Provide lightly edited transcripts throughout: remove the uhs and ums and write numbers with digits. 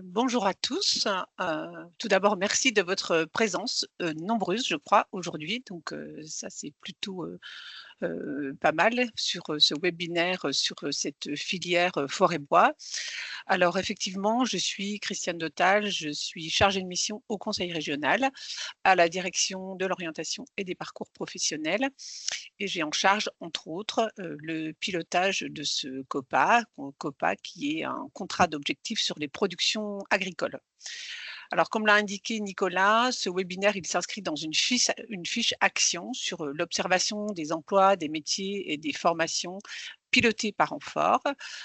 Bonjour à tous. Tout d'abord, merci de votre présence, nombreuse, je crois, aujourd'hui. Donc, ça, c'est plutôt, pas mal sur, ce webinaire, sur, cette filière, forêt bois. Alors effectivement, je suis Christiane Dotal, je suis chargée de mission au conseil régional, à la direction de l'orientation et des parcours professionnels et j'ai en charge, entre autres, le pilotage de ce COPA qui est un contrat d'objectifs sur les productions agricoles. Alors, comme l'a indiqué Nicolas, ce webinaire, il s'inscrit dans une fiche action sur l'observation des emplois, des métiers et des formations pilotées par Amphore,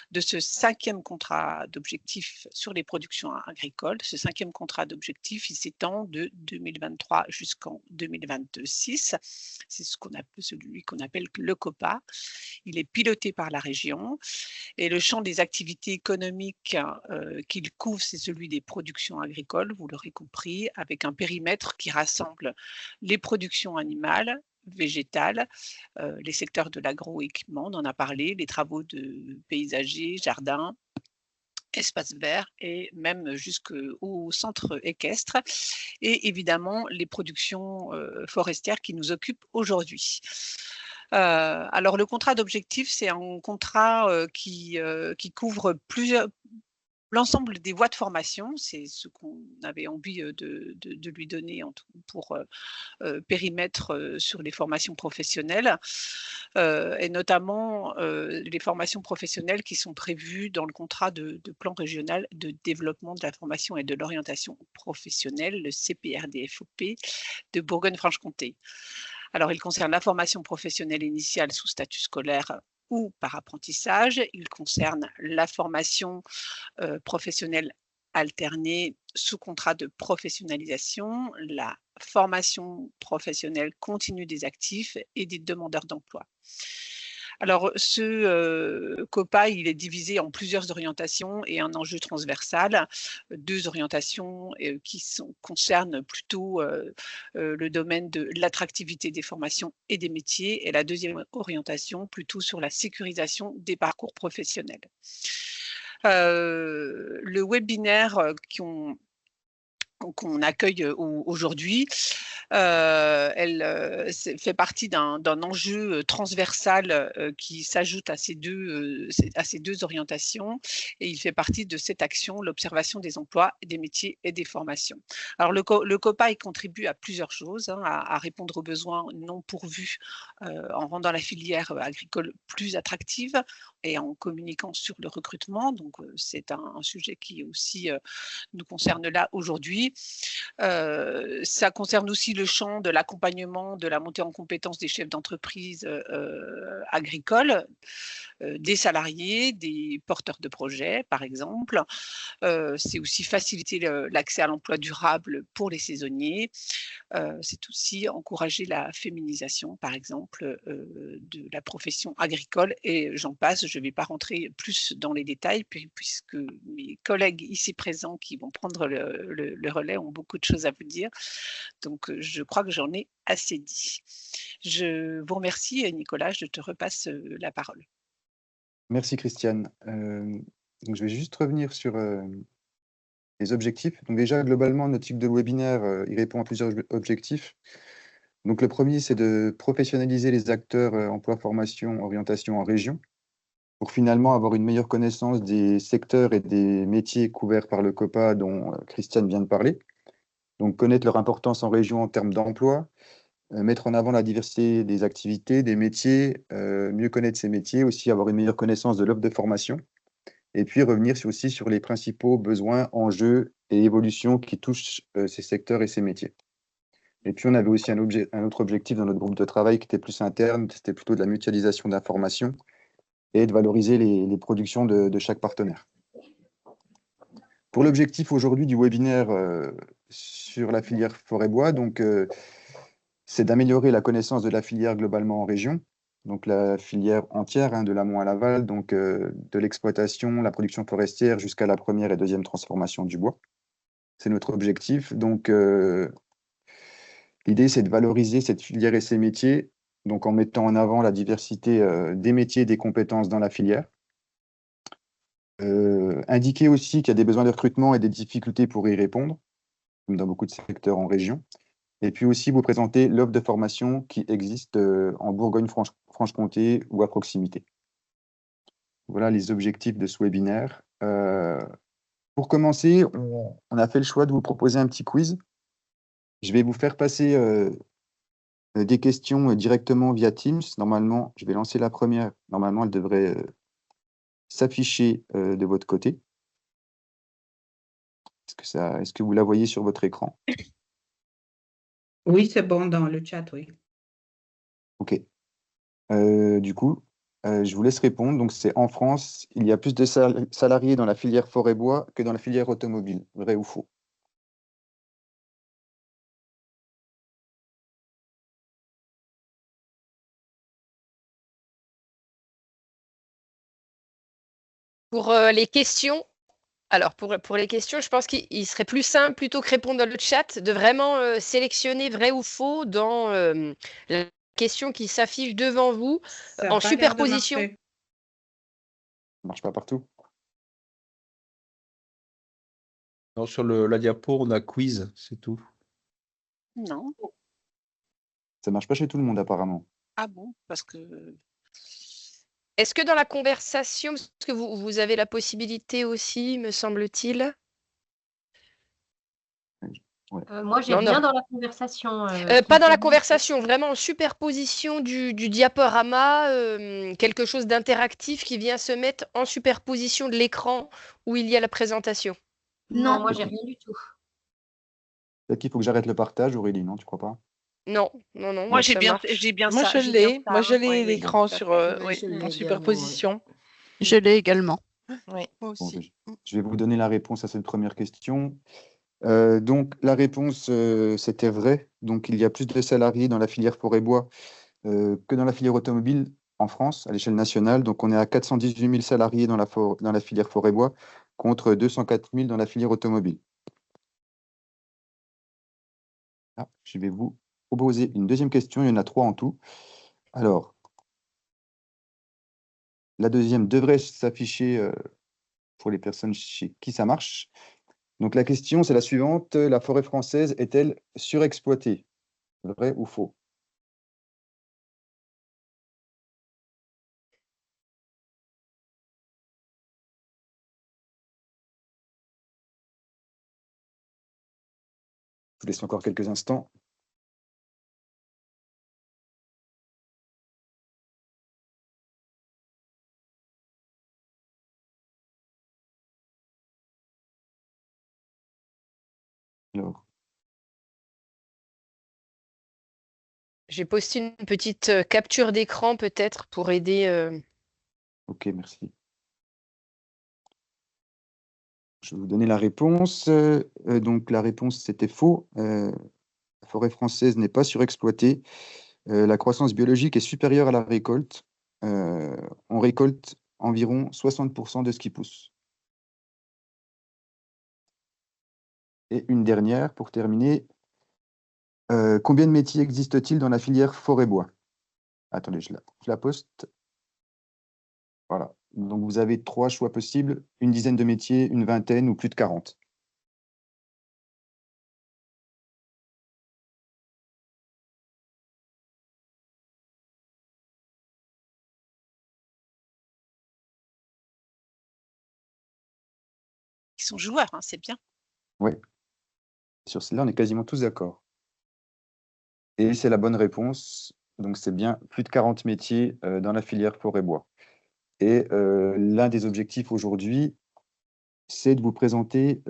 de ce cinquième contrat d'objectifs sur les productions agricoles. Ce cinquième contrat d'objectifs, il s'étend de 2023 jusqu'en 2026. C'est celui qu'on appelle le COPA. Il est piloté par la région et le champ des activités économiques qu'il couvre, c'est celui des productions agricoles, vous l'aurez compris, avec un périmètre qui rassemble les productions animales, végétales, les secteurs de l'agroéquipement, on en a parlé, les travaux de paysagers, jardins, espaces verts et même jusqu'au centre équestre et évidemment les productions forestières qui nous occupent aujourd'hui. Alors le contrat d'objectif, c'est un contrat qui couvre l'ensemble des voies de formation. C'est ce qu'on avait envie de lui donner pour périmètre sur les formations professionnelles et notamment les formations professionnelles qui sont prévues dans le contrat de plan régional de développement de la formation et de l'orientation professionnelle, le CPRDFOP de Bourgogne-Franche-Comté. Alors, il concerne la formation professionnelle initiale sous statut scolaire ou par apprentissage. Il concerne la formation professionnelle alternée sous contrat de professionnalisation, la formation professionnelle continue des actifs et des demandeurs d'emploi. Alors, ce COPA, il est divisé en plusieurs orientations et un enjeu transversal. Deux orientations concernent plutôt le domaine de l'attractivité des formations et des métiers, et la deuxième orientation plutôt sur la sécurisation des parcours professionnels. Le webinaire qu'on accueille aujourd'hui, fait partie d'un enjeu transversal qui s'ajoute à ces deux orientations et il fait partie de cette action, l'observation des emplois, des métiers et des formations. Alors le COPA, il contribue à plusieurs choses, hein, à répondre aux besoins non pourvus en rendant la filière agricole plus attractive et en communiquant sur le recrutement. Donc c'est un sujet qui aussi nous concerne là aujourd'hui. Ça concerne aussi le champ de l'accompagnement, de la montée en compétences des chefs d'entreprise agricoles, des salariés, des porteurs de projets, par exemple. C'est aussi faciliter l'accès à l'emploi durable pour les saisonniers. C'est aussi encourager la féminisation, par exemple, de la profession agricole et j'en passe. Je ne vais pas rentrer plus dans les détails puisque mes collègues ici présents qui vont prendre le relais ont beaucoup de choses à vous dire. Donc, je crois que j'en ai assez dit. Je vous remercie et Nicolas, je te repasse, la parole. Merci Christiane. Donc je vais juste revenir sur, les objectifs. Donc déjà, globalement, notre cycle de webinaire, il répond à plusieurs objectifs. Donc le premier, c'est de professionnaliser les acteurs, emploi, formation, orientation en région, pour finalement avoir une meilleure connaissance des secteurs et des métiers couverts par le COPA dont, Christiane vient de parler. Donc connaître leur importance en région en termes d'emploi, mettre en avant la diversité des activités, des métiers, mieux connaître ces métiers, aussi avoir une meilleure connaissance de l'offre de formation et puis revenir aussi sur les principaux besoins, enjeux et évolutions qui touchent, ces secteurs et ces métiers. Et puis on avait aussi un autre objectif dans notre groupe de travail qui était plus interne, c'était plutôt de la mutualisation d'informations et de valoriser les productions de chaque partenaire. Pour l'objectif aujourd'hui du webinaire, sur la filière forêt-bois, donc, c'est d'améliorer la connaissance de la filière globalement en région, donc la filière entière, hein, de l'amont à l'aval, donc, de l'exploitation, la production forestière jusqu'à la première et deuxième transformation du bois. C'est notre objectif. Donc, l'idée, c'est de valoriser cette filière et ses métiers, donc en mettant en avant la diversité, des métiers et des compétences dans la filière. Indiquer aussi qu'il y a des besoins de recrutement et des difficultés pour y répondre, comme dans beaucoup de secteurs en région. Et puis aussi vous présenter l'offre de formation qui existe en Bourgogne-Franche-Comté ou à proximité. Voilà les objectifs de ce webinaire. Pour commencer, on a fait le choix de vous proposer un petit quiz. Je vais vous faire passer des questions directement via Teams. Normalement, je vais lancer la première. Normalement, elle devrait s'afficher de votre côté. Est-ce que vous la voyez sur votre écran? Oui, c'est bon dans le chat, oui. OK. Du coup, je vous laisse répondre. Donc, c'est en France, il y a plus de salariés dans la filière forêt-bois que dans la filière automobile. Vrai ou faux? Pour les questions, alors pour les questions, je pense qu'il serait plus simple, plutôt que répondre dans le chat, de vraiment sélectionner vrai ou faux dans la question qui s'affiche devant vous Ça a en pas l'air de superposition. marcher. Ça marche pas partout? Non, sur la diapo, on a quiz, c'est tout. Non. Ça marche pas chez tout le monde, apparemment. Ah bon? Parce que Est-ce que dans la conversation, parce que vous avez la possibilité aussi, me semble-t-il. Moi, j'ai Non, rien non. dans la conversation. Pas dans la conversation, vraiment en superposition du diaporama, quelque chose d'interactif qui vient se mettre en superposition de l'écran où il y a la présentation. Non, moi, j'ai rien du tout. Peut-être qu'il faut que j'arrête le partage, Aurélie, non? Tu crois pas? Non, non, non. moi, ça marche. j'ai bien Moi, ça. je j'ai bien l'ai. ça, Moi, je hein. l'ai Oui, oui, l'écran tout à sur, fait. Oui, je l'ai en également, superposition. Je l'ai également. Oui, moi Bon, aussi. je vais vous donner la réponse à cette première question. Donc, la réponse, c'était vrai. Donc, il y a plus de salariés dans la filière forêt-bois que dans la filière automobile en France, à l'échelle nationale. Donc, on est à 418 000 salariés dans la filière forêt-bois contre 204 000 dans la filière automobile. Ah, je vais vous proposer une deuxième question. Il y en a 3 en tout. Alors, la deuxième devrait s'afficher pour les personnes chez qui ça marche. Donc, la question, c'est la suivante. La forêt française est-elle surexploitée? Vrai ou faux? Je vous laisse encore quelques instants. Alors, J'ai posté une petite capture d'écran peut-être pour aider. ok, merci. Je vais vous donner la réponse. Donc, la réponse, c'était faux. La forêt française n'est pas surexploitée. La croissance biologique est supérieure à la récolte. On récolte environ 60% de ce qui pousse. Et une dernière, pour terminer. Combien de métiers existe-t-il dans la filière forêt-bois? Attendez, je la poste. Voilà. Donc, vous avez 3 choix possibles, une dizaine de métiers, une vingtaine ou plus de 40. Ils sont joueurs, hein, c'est bien. Oui. Sur celle-là, on est quasiment tous d'accord. Et c'est la bonne réponse. Donc, c'est bien plus de 40 métiers dans la filière forêt-bois. Et l'un des objectifs aujourd'hui, c'est de vous présenter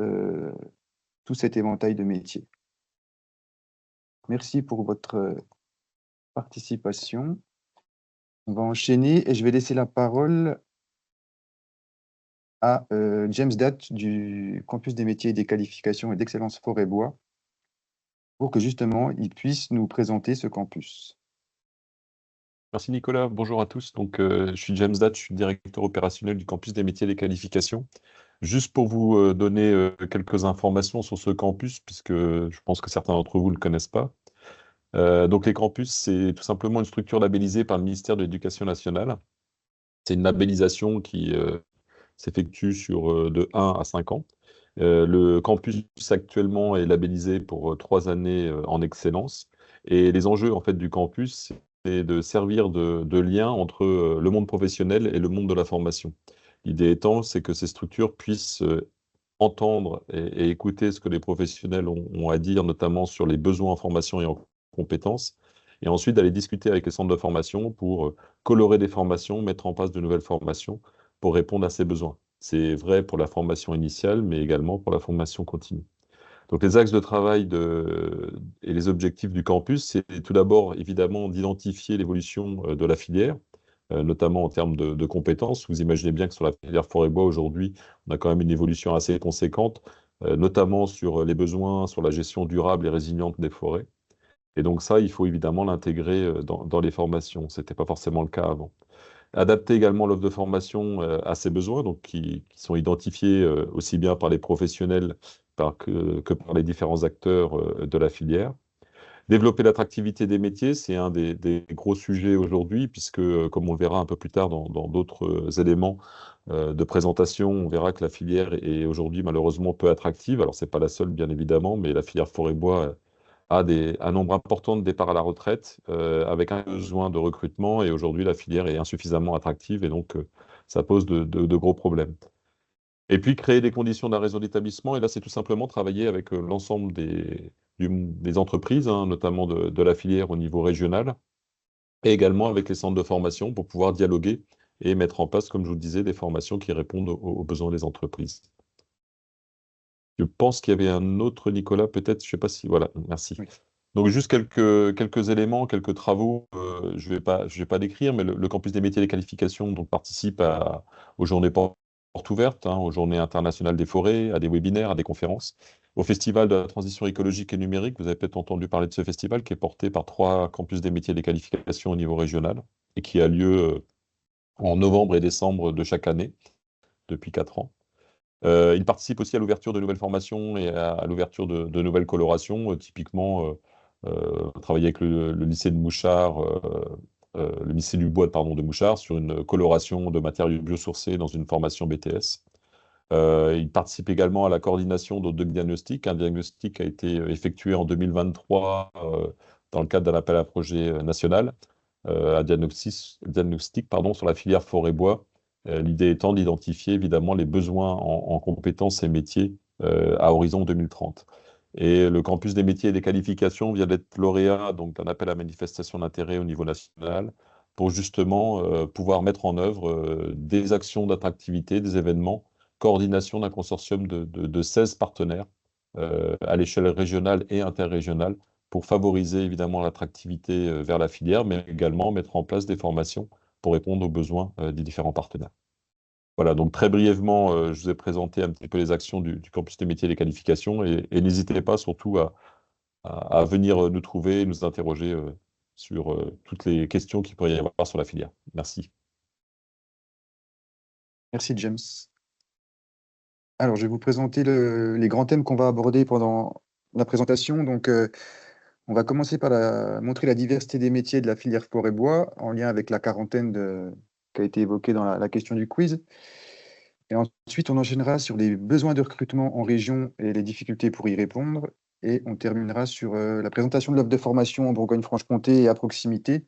tout cet éventail de métiers. Merci pour votre participation. On va enchaîner et je vais laisser la parole à James Datt du Campus des métiers et des qualifications et d'excellence forêt-bois pour que justement il puisse nous présenter ce campus. Merci Nicolas, bonjour à tous. Donc, je suis James Datt, je suis directeur opérationnel du campus des métiers et des qualifications. Juste pour vous donner quelques informations sur ce campus, puisque je pense que certains d'entre vous ne le connaissent pas. Donc, les campus, c'est tout simplement une structure labellisée par le ministère de l'Éducation nationale. C'est une labellisation qui s'effectue sur de 1 à 5 ans. Le campus actuellement est labellisé pour 3 années en excellence. Et les enjeux en fait, du campus, c'est de servir de lien entre le monde professionnel et le monde de la formation. L'idée étant, c'est que ces structures puissent entendre et écouter ce que les professionnels ont à dire, notamment sur les besoins en formation et en compétences, et ensuite d'aller discuter avec les centres de formation pour colorer des formations, mettre en place de nouvelles formations pour répondre à ces besoins. C'est vrai pour la formation initiale, mais également pour la formation continue. Donc les axes de travail et les objectifs du campus, c'est tout d'abord évidemment d'identifier l'évolution de la filière, notamment en termes de compétences. Vous imaginez bien que sur la filière forêt-bois aujourd'hui, on a quand même une évolution assez conséquente, notamment sur les besoins, sur la gestion durable et résiliente des forêts. Et donc ça, il faut évidemment l'intégrer dans les formations. Ce n'était pas forcément le cas avant. Adapter également l'offre de formation à ces besoins, donc qui sont identifiés aussi bien par les professionnels que par les différents acteurs de la filière. Développer l'attractivité des métiers, c'est un des gros sujets aujourd'hui, puisque, comme on le verra un peu plus tard dans d'autres éléments de présentation, on verra que la filière est aujourd'hui malheureusement peu attractive. Alors, ce n'est pas la seule, bien évidemment, mais la filière forêt-bois a un nombre important de départs à la retraite, avec un besoin de recrutement, et aujourd'hui, la filière est insuffisamment attractive, et donc ça pose de gros problèmes. Et puis, créer des conditions d'un réseau d'établissement, et là, c'est tout simplement travailler avec l'ensemble des entreprises, hein, notamment de la filière au niveau régional, et également avec les centres de formation pour pouvoir dialoguer et mettre en place, comme je vous le disais, des formations qui répondent aux besoins des entreprises. Je pense qu'il y avait un autre Nicolas, peut-être, je ne sais pas si... Voilà, merci. Oui. Donc, juste quelques éléments, quelques travaux, je vais pas décrire, mais le campus des métiers et des qualifications donc, participe aux journées portes ouvertes, hein, aux journées internationales des forêts, à des webinaires, à des conférences, au Festival de la transition écologique et numérique. Vous avez peut-être entendu parler de ce festival qui est porté par 3 campus des métiers et des qualifications au niveau régional et qui a lieu en novembre et décembre de chaque année, depuis 4 ans. Il participe aussi à l'ouverture de nouvelles formations et à l'ouverture de nouvelles colorations. Typiquement, travailler avec le lycée de Mouchard, le lycée du bois de Mouchard, sur une coloration de matériaux biosourcés dans une formation BTS. Il participe également à la coordination de 2 diagnostics. Un diagnostic a été effectué en 2023 dans le cadre d'un appel à projet national, un diagnostic sur la filière forêt-bois. L'idée étant d'identifier évidemment les besoins en compétences et métiers à horizon 2030. Et le campus des métiers et des qualifications vient d'être lauréat d'un appel à manifestation d'intérêt au niveau national pour justement pouvoir mettre en œuvre des actions d'attractivité, des événements, coordination d'un consortium de 16 partenaires à l'échelle régionale et interrégionale pour favoriser évidemment l'attractivité vers la filière, mais également mettre en place des formations pour répondre aux besoins des différents partenaires. Voilà, donc très brièvement, je vous ai présenté un petit peu les actions du campus des métiers et des qualifications, et n'hésitez pas surtout à venir nous trouver, nous interroger sur toutes les questions qu'il pourrait y avoir sur la filière. Merci. Merci, James. Alors, je vais vous présenter les grands thèmes qu'on va aborder pendant la présentation. Donc, on va commencer par montrer la diversité des métiers de la filière forêt-bois en lien avec la quarantaine qui a été évoquée dans la question du quiz. Et ensuite, on enchaînera sur les besoins de recrutement en région et les difficultés pour y répondre. Et on terminera sur la présentation de l'offre de formation en Bourgogne-Franche-Comté et à proximité.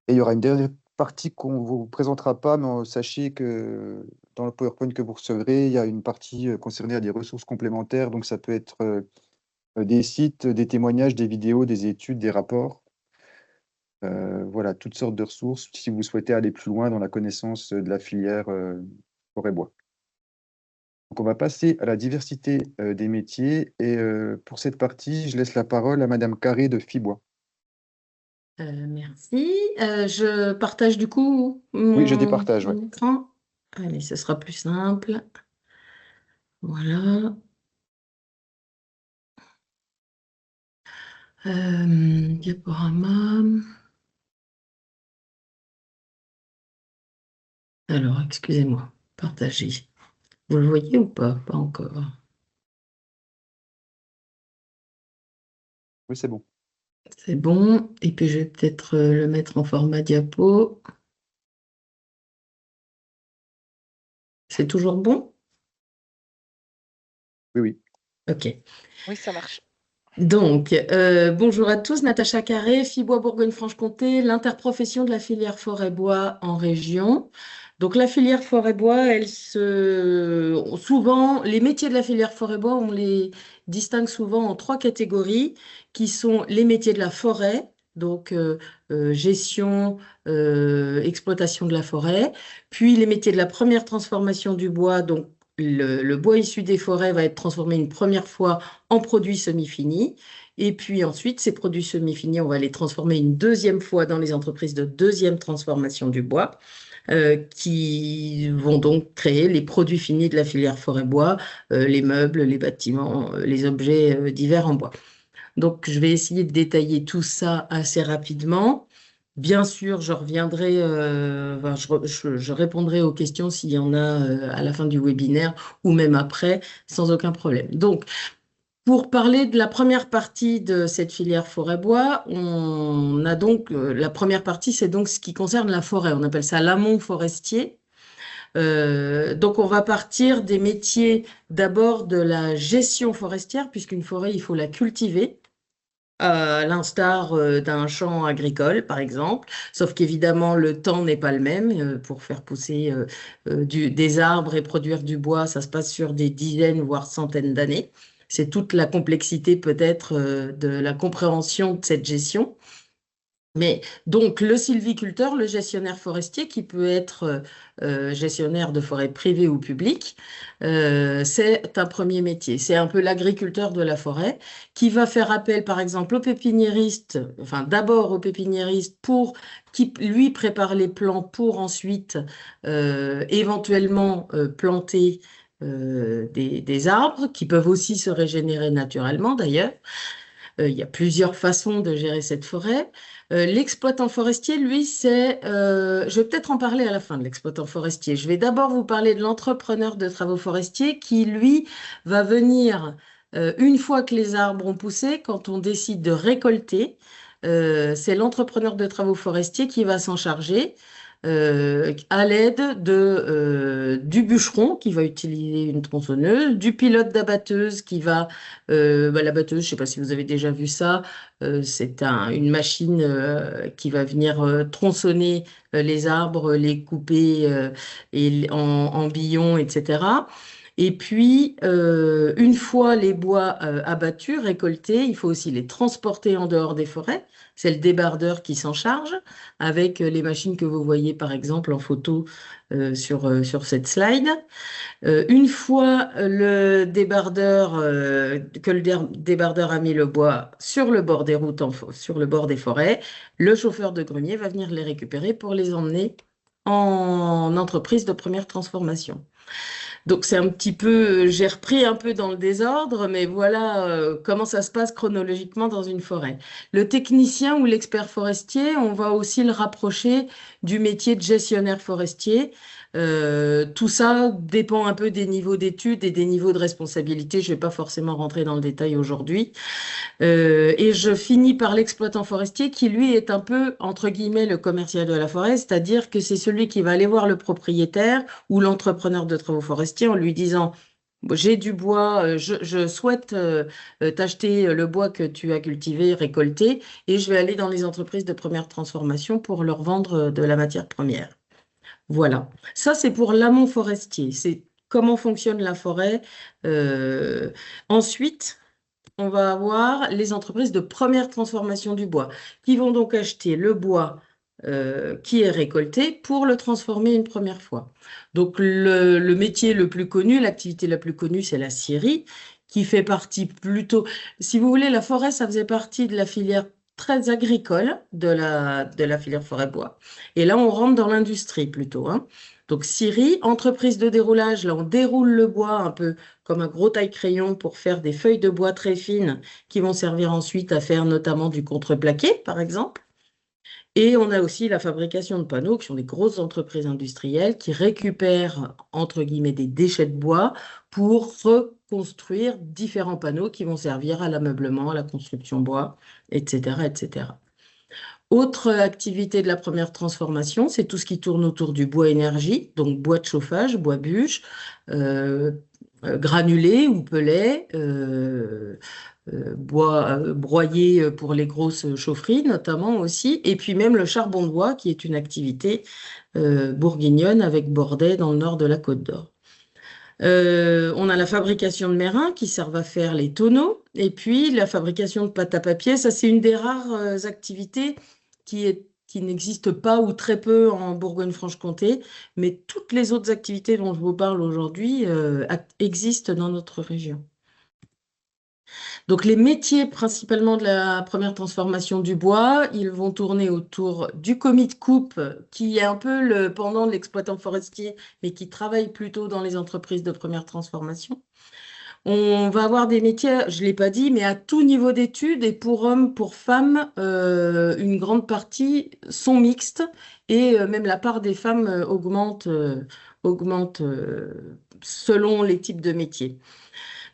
Et il y aura une dernière partie qu'on ne vous présentera pas, mais sachez que dans le PowerPoint que vous recevrez, il y a une partie concernée à des ressources complémentaires. Donc, ça peut être des sites, des témoignages, des vidéos, des études, des rapports. Voilà, toutes sortes de ressources si vous souhaitez aller plus loin dans la connaissance de la filière forêt-bois. Donc, on va passer à la diversité des métiers. Et pour cette partie, je laisse la parole à Madame Carré de Fibois. Merci. Je partage du coup Oui, je mon départage. Ouais. écran. Allez, ce sera plus simple. Voilà. Diaporama. Alors, excusez-moi, partager. Vous le voyez ou pas? Pas encore. Oui, c'est bon. C'est bon. Et puis, je vais peut-être le mettre en format diapo. C'est toujours bon? Oui, oui. Ok. Oui, ça marche. Donc, bonjour à tous, Natacha Carré, Fibois Bourgogne-Franche-Comté, l'interprofession de la filière forêt-bois en région. Donc, la filière forêt-bois, souvent, les métiers de la filière forêt-bois, on les distingue souvent en 3 catégories, qui sont les métiers de la forêt, donc gestion, exploitation de la forêt, puis les métiers de la première transformation du bois, donc le bois issu des forêts va être transformé une première fois en produits semi-finis. Et puis ensuite, ces produits semi-finis, on va les transformer une deuxième fois dans les entreprises de deuxième transformation du bois, qui vont donc créer les produits finis de la filière forêt-bois, les meubles, les bâtiments, les objets divers en bois. Donc, je vais essayer de détailler tout ça assez rapidement. Bien sûr, je reviendrai, je répondrai aux questions s'il y en a à la fin du webinaire ou même après, sans aucun problème. Donc, pour parler de la première partie de cette filière forêt-bois, on a donc la première partie, c'est donc ce qui concerne la forêt. On appelle ça l'amont forestier. Donc, on va partir des métiers d'abord de la gestion forestière, puisqu'une forêt, il faut la cultiver. À l'instar d'un champ agricole, par exemple, sauf qu'évidemment, le temps n'est pas le même. Pour faire pousser des arbres et produire du bois, ça se passe sur des dizaines, voire centaines d'années. C'est toute la complexité peut-être de la compréhension de cette gestion. Mais donc, le sylviculteur, le gestionnaire forestier, qui peut être gestionnaire de forêt privée ou publique, c'est un premier métier. C'est un peu l'agriculteur de la forêt qui va faire appel, par exemple, au pépiniériste, enfin d'abord au pépiniériste qui lui prépare les plants pour ensuite éventuellement planter des arbres qui peuvent aussi se régénérer naturellement d'ailleurs. Il y a plusieurs façons de gérer cette forêt. L'exploitant forestier, lui, je vais peut-être en parler à la fin de l'exploitant forestier. Je vais d'abord vous parler de l'entrepreneur de travaux forestiers qui, lui, va venir, une fois que les arbres ont poussé, quand on décide de récolter, c'est l'entrepreneur de travaux forestiers qui va s'en charger. À l'aide du bûcheron qui va utiliser une tronçonneuse, du pilote d'abatteuse qui va la batteuse, je ne sais pas si vous avez déjà vu ça, c'est une machine qui va venir tronçonner les arbres, les couper en billons, etc. Et puis, une fois les bois abattus, récoltés, il faut aussi les transporter en dehors des forêts. C'est le débardeur qui s'en charge avec les machines que vous voyez par exemple en photo sur cette slide. Une fois que le débardeur a mis le bois sur le bord des routes, sur le bord des forêts, le chauffeur de grenier va venir les récupérer pour les emmener en entreprise de première transformation. Donc c'est un petit peu, j'ai repris un peu dans le désordre, mais voilà comment ça se passe chronologiquement dans une forêt. Le technicien ou l'expert forestier, on va aussi le rapprocher du métier de gestionnaire forestier. Tout ça dépend un peu des niveaux d'études et des niveaux de responsabilité. Je ne vais pas forcément rentrer dans le détail aujourd'hui. Et je finis par l'exploitant forestier qui, lui, est un peu, entre guillemets, le commercial de la forêt, c'est-à-dire que c'est celui qui va aller voir le propriétaire ou l'entrepreneur de travaux forestiers en lui disant, j'ai du bois, je souhaite t'acheter le bois que tu as cultivé, récolté, et je vais aller dans les entreprises de première transformation pour leur vendre de la matière première. Voilà. Ça, c'est pour l'amont forestier. C'est comment fonctionne la forêt. Ensuite, on va avoir les entreprises de première transformation du bois qui vont donc acheter le bois qui est récolté pour le transformer une première fois. Donc le métier le plus connu, l'activité la plus connue, c'est la scierie qui fait partie plutôt, si vous voulez, la forêt, ça faisait partie de la filière très agricole de la filière forêt-bois. Et là, on rentre dans l'industrie plutôt, hein. Donc scierie, entreprise de déroulage, là on déroule le bois un peu comme un gros taille-crayon pour faire des feuilles de bois très fines qui vont servir ensuite à faire notamment du contreplaqué, par exemple. Et on a aussi la fabrication de panneaux, qui sont des grosses entreprises industrielles qui récupèrent, entre guillemets, des déchets de bois pour reconstruire différents panneaux qui vont servir à l'ameublement, à la construction bois, etc., etc. Autre activité de la première transformation, c'est tout ce qui tourne autour du bois énergie, donc bois de chauffage, bois bûche, euh, granulé ou pellet, bois broyé pour les grosses chaufferies notamment aussi, et puis même le charbon de bois qui est une activité bourguignonne avec Bordet dans le nord de la Côte d'Or. On a la fabrication de mérins qui servent à faire les tonneaux, et puis la fabrication de pâte à papier. Ça, c'est une des rares activités qui n'existe pas ou très peu en Bourgogne-Franche-Comté, mais toutes les autres activités dont je vous parle aujourd'hui existent dans notre région. Donc les métiers principalement de la première transformation du bois, ils vont tourner autour du commis de coupe, qui est un peu le pendant de l'exploitant forestier, mais qui travaille plutôt dans les entreprises de première transformation. On va avoir des métiers, je ne l'ai pas dit, mais à tout niveau d'études, et pour hommes, pour femmes, une grande partie sont mixtes, et même la part des femmes augmente selon les types de métiers.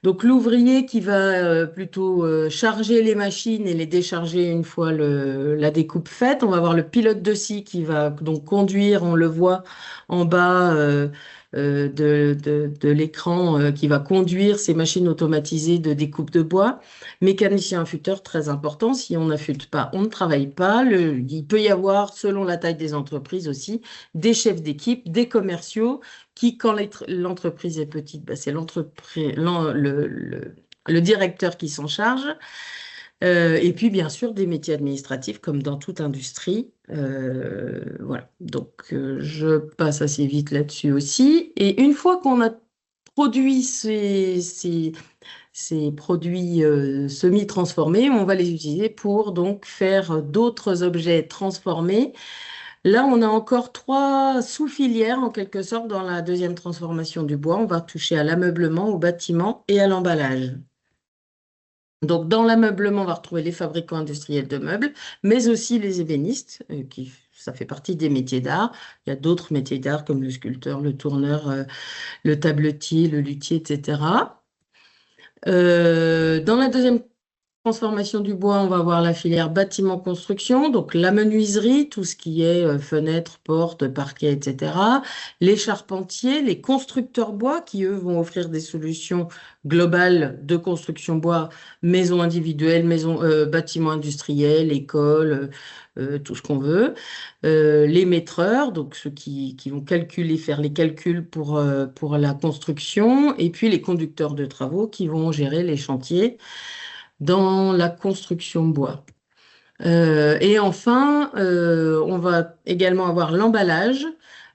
Donc l'ouvrier qui va plutôt charger les machines et les décharger une fois la découpe faite. On va avoir le pilote de scie qui va donc conduire, on le voit en bas de l'écran, qui va conduire ces machines automatisées de découpe de bois. Mécanicien affûteur, très important. Si on n'affûte pas, on ne travaille pas. Il peut y avoir, selon la taille des entreprises aussi, des chefs d'équipe, des commerciaux qui, quand l'entreprise est petite, bah, c'est le directeur qui s'en charge. Et puis, bien sûr, des métiers administratifs comme dans toute industrie. Voilà. Donc, je passe assez vite là-dessus aussi. Et une fois qu'on a produit ces produits semi-transformés, on va les utiliser pour donc faire d'autres objets transformés. Là, on a encore 3 sous-filières en quelque sorte dans la deuxième transformation du bois. On va toucher à l'ameublement, au bâtiment et à l'emballage. Donc, dans l'ameublement, on va retrouver les fabricants industriels de meubles, mais aussi les ébénistes, ça fait partie des métiers d'art. Il y a d'autres métiers d'art comme le sculpteur, le tourneur, le tabletier, le luthier, etc. Dans la deuxième transformation du bois, on va avoir la filière bâtiment-construction, donc la menuiserie, tout ce qui est fenêtres, portes, parquets, etc. Les charpentiers, les constructeurs bois, qui eux vont offrir des solutions globales de construction bois, maisons individuelles, bâtiments industriels, écoles, tout ce qu'on veut. Les maîtreurs, donc ceux qui vont faire les calculs pour la construction, et puis les conducteurs de travaux qui vont gérer les chantiers dans la construction bois. Et enfin, on va également avoir l'emballage.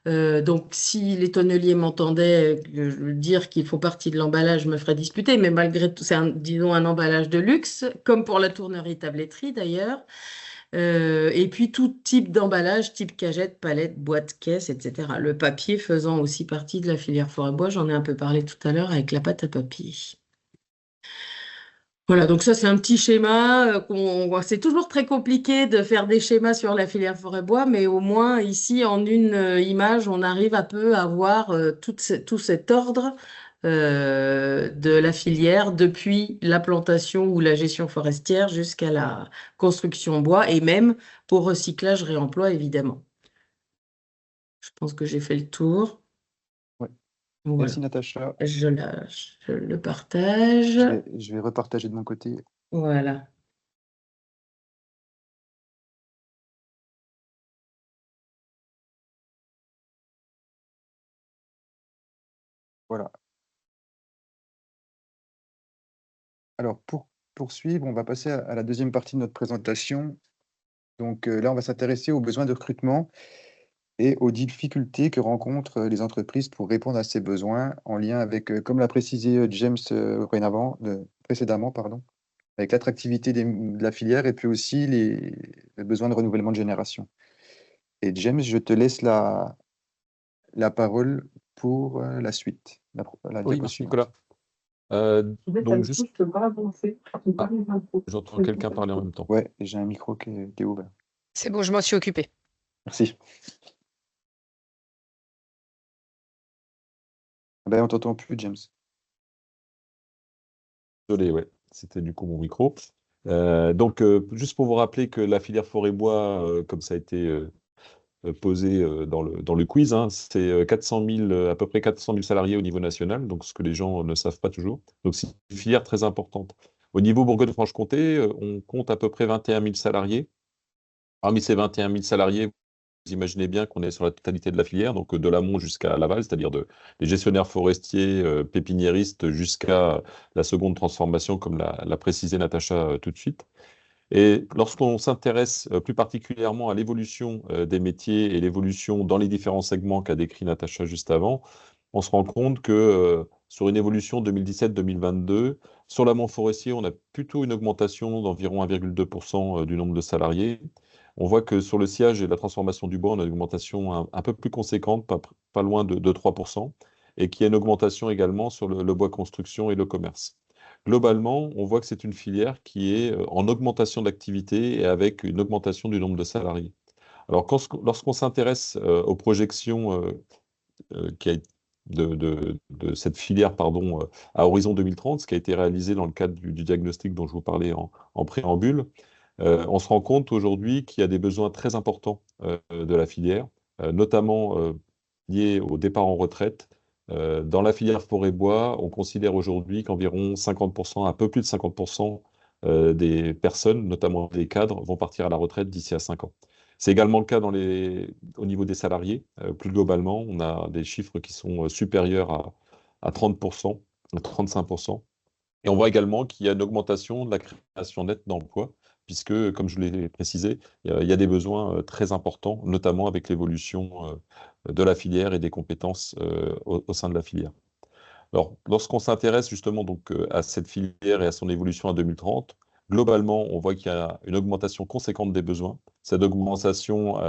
Donc, si les tonneliers m'entendaient dire qu'ils font partie de l'emballage, je me ferais disputer, mais malgré tout, c'est disons un emballage de luxe, comme pour la tournerie-tabletterie d'ailleurs. Et puis tout type d'emballage, type cagette, palette, boîte, caisse, etc. Le papier faisant aussi partie de la filière forêt-bois, j'en ai un peu parlé tout à l'heure avec la pâte à papier. Voilà, donc ça c'est un petit schéma. C'est toujours très compliqué de faire des schémas sur la filière forêt-bois, mais au moins ici en une image, on arrive un peu à voir tout cet ordre de la filière depuis la plantation ou la gestion forestière jusqu'à la construction bois et même au recyclage, réemploi évidemment. Je pense que j'ai fait le tour. Ouais. Voilà. Merci Natacha. Je le partage. Je vais repartager de mon côté. Voilà. Voilà. Alors, pour poursuivre, on va passer à la deuxième partie de notre présentation. Donc là, on va s'intéresser aux besoins de recrutement et aux difficultés que rencontrent les entreprises pour répondre à ces besoins en lien avec, comme l'a précisé James précédemment, pardon, avec l'attractivité de la filière et puis aussi les besoins de renouvellement de génération. Et James, je te laisse la parole pour la suite. La Oui, diapo merci suivante. Nicolas. Donc juste... Ah, j'entends quelqu'un parler en même temps. Ouais, j'ai un micro qui est ouvert. C'est bon, je m'en suis occupée. Merci. Ben, on t'entend plus, James. Désolé, ouais, c'était du coup mon micro. Donc, juste pour vous rappeler que la filière forêt-bois, comme ça a été posé dans le quiz, hein, c'est 400 000, à peu près 400 000 salariés au niveau national, donc ce que les gens ne savent pas toujours. Donc, c'est une filière très importante. Au niveau Bourgogne-Franche-Comté, on compte à peu près 21 000 salariés. Parmi ces 21 000 salariés, vous imaginez bien qu'on est sur la totalité de la filière, donc de l'amont jusqu'à l'aval, c'est-à-dire des gestionnaires forestiers, pépiniéristes, jusqu'à la seconde transformation, comme l'a précisé Natacha tout de suite. Et lorsqu'on s'intéresse plus particulièrement à l'évolution des métiers et l'évolution dans les différents segments qu'a décrit Natacha juste avant, on se rend compte que sur une évolution 2017-2022, sur l'amont forestier, on a plutôt une augmentation d'environ 1,2% du nombre de salariés. On voit que sur le sciage et la transformation du bois, on a une augmentation un peu plus conséquente, pas loin de 3%, et qu'il y a une augmentation également sur le bois construction et le commerce. Globalement, on voit que c'est une filière qui est en augmentation d'activité et avec une augmentation du nombre de salariés. Alors, lorsqu'on s'intéresse aux projections de cette filière pardon, à horizon 2030, ce qui a été réalisé dans le cadre du diagnostic dont je vous parlais en préambule, on se rend compte aujourd'hui qu'il y a des besoins très importants de la filière, notamment liés au départ en retraite. Dans la filière forêt-bois, on considère aujourd'hui qu'environ 50%, un peu plus de 50% des personnes, notamment des cadres, vont partir à la retraite d'ici à 5 ans. C'est également le cas au niveau des salariés. Plus globalement, on a des chiffres qui sont supérieurs à 30%, à 35%. Et on voit également qu'il y a une augmentation de la création nette d'emplois, puisque, comme je l'ai précisé, il y a des besoins très importants, notamment avec l'évolution de la filière et des compétences au sein de la filière. Alors, lorsqu'on s'intéresse justement donc à cette filière et à son évolution à 2030, globalement, on voit qu'il y a une augmentation conséquente des besoins. Cette augmentation,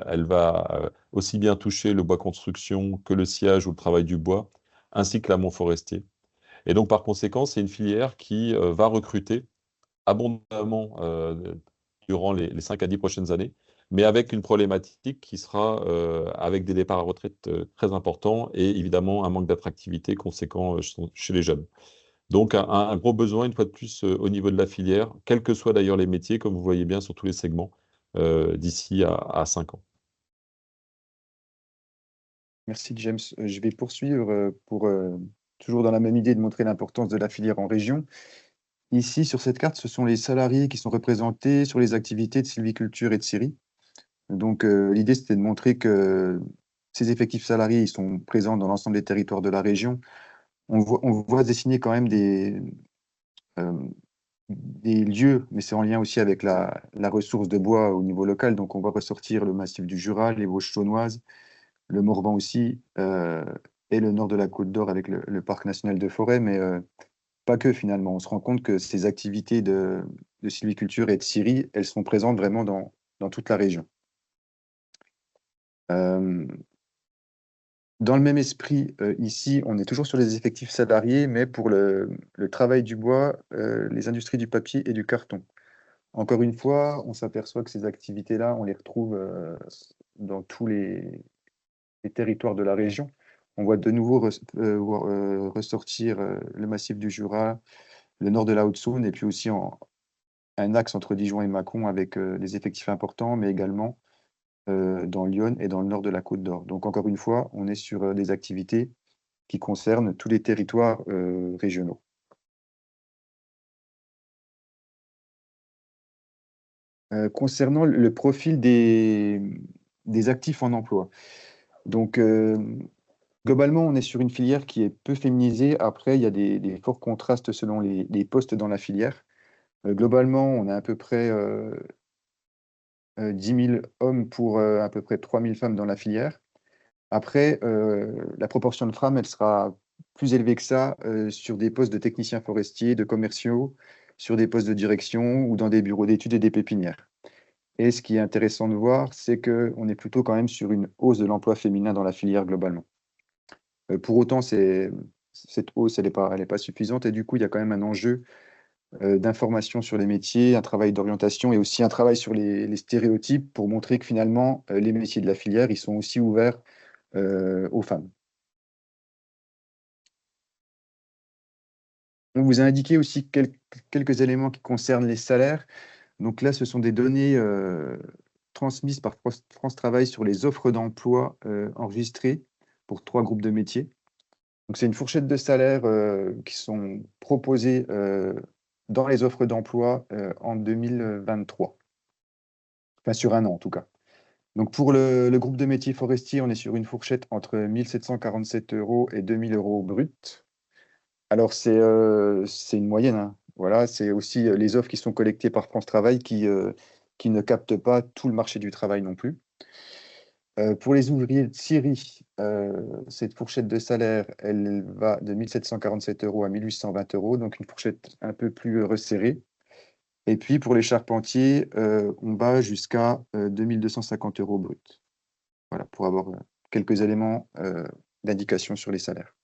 elle va aussi bien toucher le bois construction que le sciage ou le travail du bois, ainsi que l'amont forestier. Et donc, par conséquent, c'est une filière qui va recruter abondamment durant les 5 à 10 prochaines années, mais avec une problématique qui sera avec des départs à retraite très importants et évidemment un manque d'attractivité conséquent chez les jeunes. Donc, un gros besoin, une fois de plus, au niveau de la filière, quels que soient d'ailleurs les métiers, comme vous voyez bien sur tous les segments, d'ici à 5 ans. Merci James. Je vais poursuivre pour toujours dans la même idée de montrer l'importance de la filière en région. Ici, sur cette carte, ce sont les salariés qui sont représentés sur les activités de sylviculture et de scierie. Donc, l'idée, c'était de montrer que ces effectifs salariés, ils sont présents dans l'ensemble des territoires de la région. On voit dessiner quand même des lieux, mais c'est en lien aussi avec la ressource de bois au niveau local. Donc, on voit ressortir le massif du Jura, les Vosges saunoises, le Morvan aussi, et le nord de la Côte d'Or avec le parc national de forêt, mais pas que finalement. On se rend compte que ces activités de sylviculture et de scierie, elles sont présentes vraiment dans toute la région. Dans le même esprit, ici, on est toujours sur les effectifs salariés, mais pour le travail du bois, les industries du papier et du carton. Encore une fois, on s'aperçoit que ces activités-là, on les retrouve dans tous les territoires de la région. On voit de nouveau ressortir le massif du Jura, le nord de la Haute-Saône, et puis aussi un axe entre Dijon et Mâcon avec des effectifs importants, mais également dans Lyon et dans le nord de la Côte d'Or. Donc encore une fois, on est sur des activités qui concernent tous les territoires régionaux. Concernant le profil des actifs en emploi. Donc globalement, on est sur une filière qui est peu féminisée. Après, il y a des forts contrastes selon les postes dans la filière. Globalement, on a à peu près 10 000 hommes pour à peu près 3 000 femmes dans la filière. Après, la proportion de femmes, elle sera plus élevée que ça sur des postes de techniciens forestiers, de commerciaux, sur des postes de direction ou dans des bureaux d'études et des pépinières. Et ce qui est intéressant de voir, c'est qu'on est plutôt quand même sur une hausse de l'emploi féminin dans la filière globalement. Pour autant, cette hausse, elle n'est pas suffisante et du coup, il y a quand même un enjeu d'information sur les métiers, un travail d'orientation et aussi un travail sur les stéréotypes pour montrer que finalement, les métiers de la filière, ils sont aussi ouverts aux femmes. On vous a indiqué aussi quelques éléments qui concernent les salaires. Donc là, ce sont des données transmises par France Travail sur les offres d'emploi enregistrées pour 3 groupes de métiers. Donc c'est une fourchette de salaires qui sont proposées dans les offres d'emploi en 2023. Enfin, sur un an en tout cas. Donc pour le groupe de métiers forestiers, on est sur une fourchette entre 1 747 € et 2 000 € brut. Alors c'est une moyenne, hein. Voilà, c'est aussi les offres qui sont collectées par France Travail qui ne captent pas tout le marché du travail non plus. Pour les ouvriers de scierie, cette fourchette de salaire, elle va de 1 747 € à 1 820 €, donc une fourchette un peu plus resserrée. Et puis pour les charpentiers, on va jusqu'à 2 250 € brut. Voilà, pour avoir quelques éléments d'indication sur les salaires.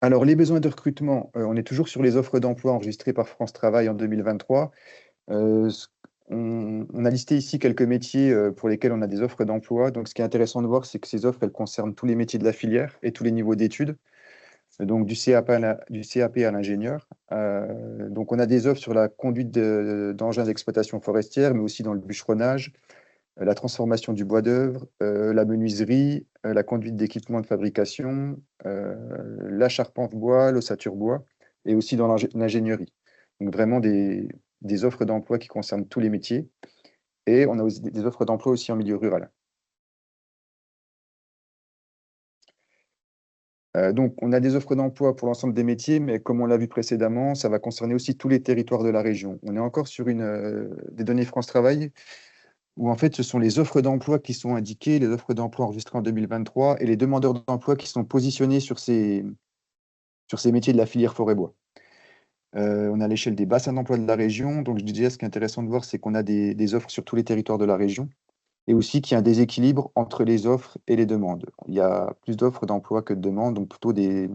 Alors, les besoins de recrutement, on est toujours sur les offres d'emploi enregistrées par France Travail en 2023. On a listé ici quelques métiers pour lesquels on a des offres d'emploi. Donc, ce qui est intéressant de voir, c'est que ces offres, elles concernent tous les métiers de la filière et tous les niveaux d'études, donc du CAP à l'ingénieur. Donc, on a des offres sur la conduite d'engins d'exploitation forestière, mais aussi dans le bûcheronnage, la transformation du bois d'œuvre, la menuiserie, la conduite d'équipements de fabrication, la charpente bois, l'ossature bois, et aussi dans l'ingénierie. Donc vraiment des offres d'emploi qui concernent tous les métiers. Et on a aussi des offres d'emploi aussi en milieu rural. Donc on a des offres d'emploi pour l'ensemble des métiers, mais comme on l'a vu précédemment, ça va concerner aussi tous les territoires de la région. On est encore sur des données France Travail, où en fait, ce sont les offres d'emploi qui sont indiquées, les offres d'emploi enregistrées en 2023 et les demandeurs d'emploi qui sont positionnés sur ces métiers de la filière forêt-bois. On a l'échelle des bassins d'emploi de la région. Donc, je disais, ce qui est intéressant de voir, c'est qu'on a des offres sur tous les territoires de la région et aussi qu'il y a un déséquilibre entre les offres et les demandes. Il y a plus d'offres d'emploi que de demandes, donc plutôt des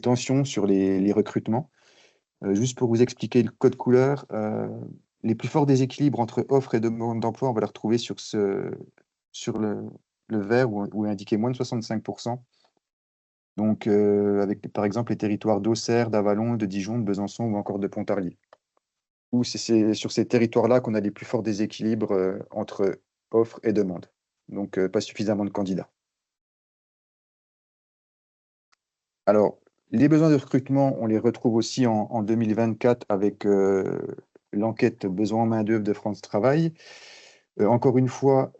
tensions sur les recrutements. Juste pour vous expliquer le code couleur, les plus forts déséquilibres entre offres et demandes d'emploi, on va les retrouver sur le vert où est indiqué moins de 65%. Donc, avec par exemple les territoires d'Auxerre, d'Avallon, de Dijon, de Besançon ou encore de Pontarlier. Où c'est sur ces territoires-là qu'on a les plus forts déséquilibres entre offres et demandes. Donc, pas suffisamment de candidats. Alors, les besoins de recrutement, on les retrouve aussi en 2024 avec l'enquête besoin en main-d'œuvre de France Travail. Encore une fois,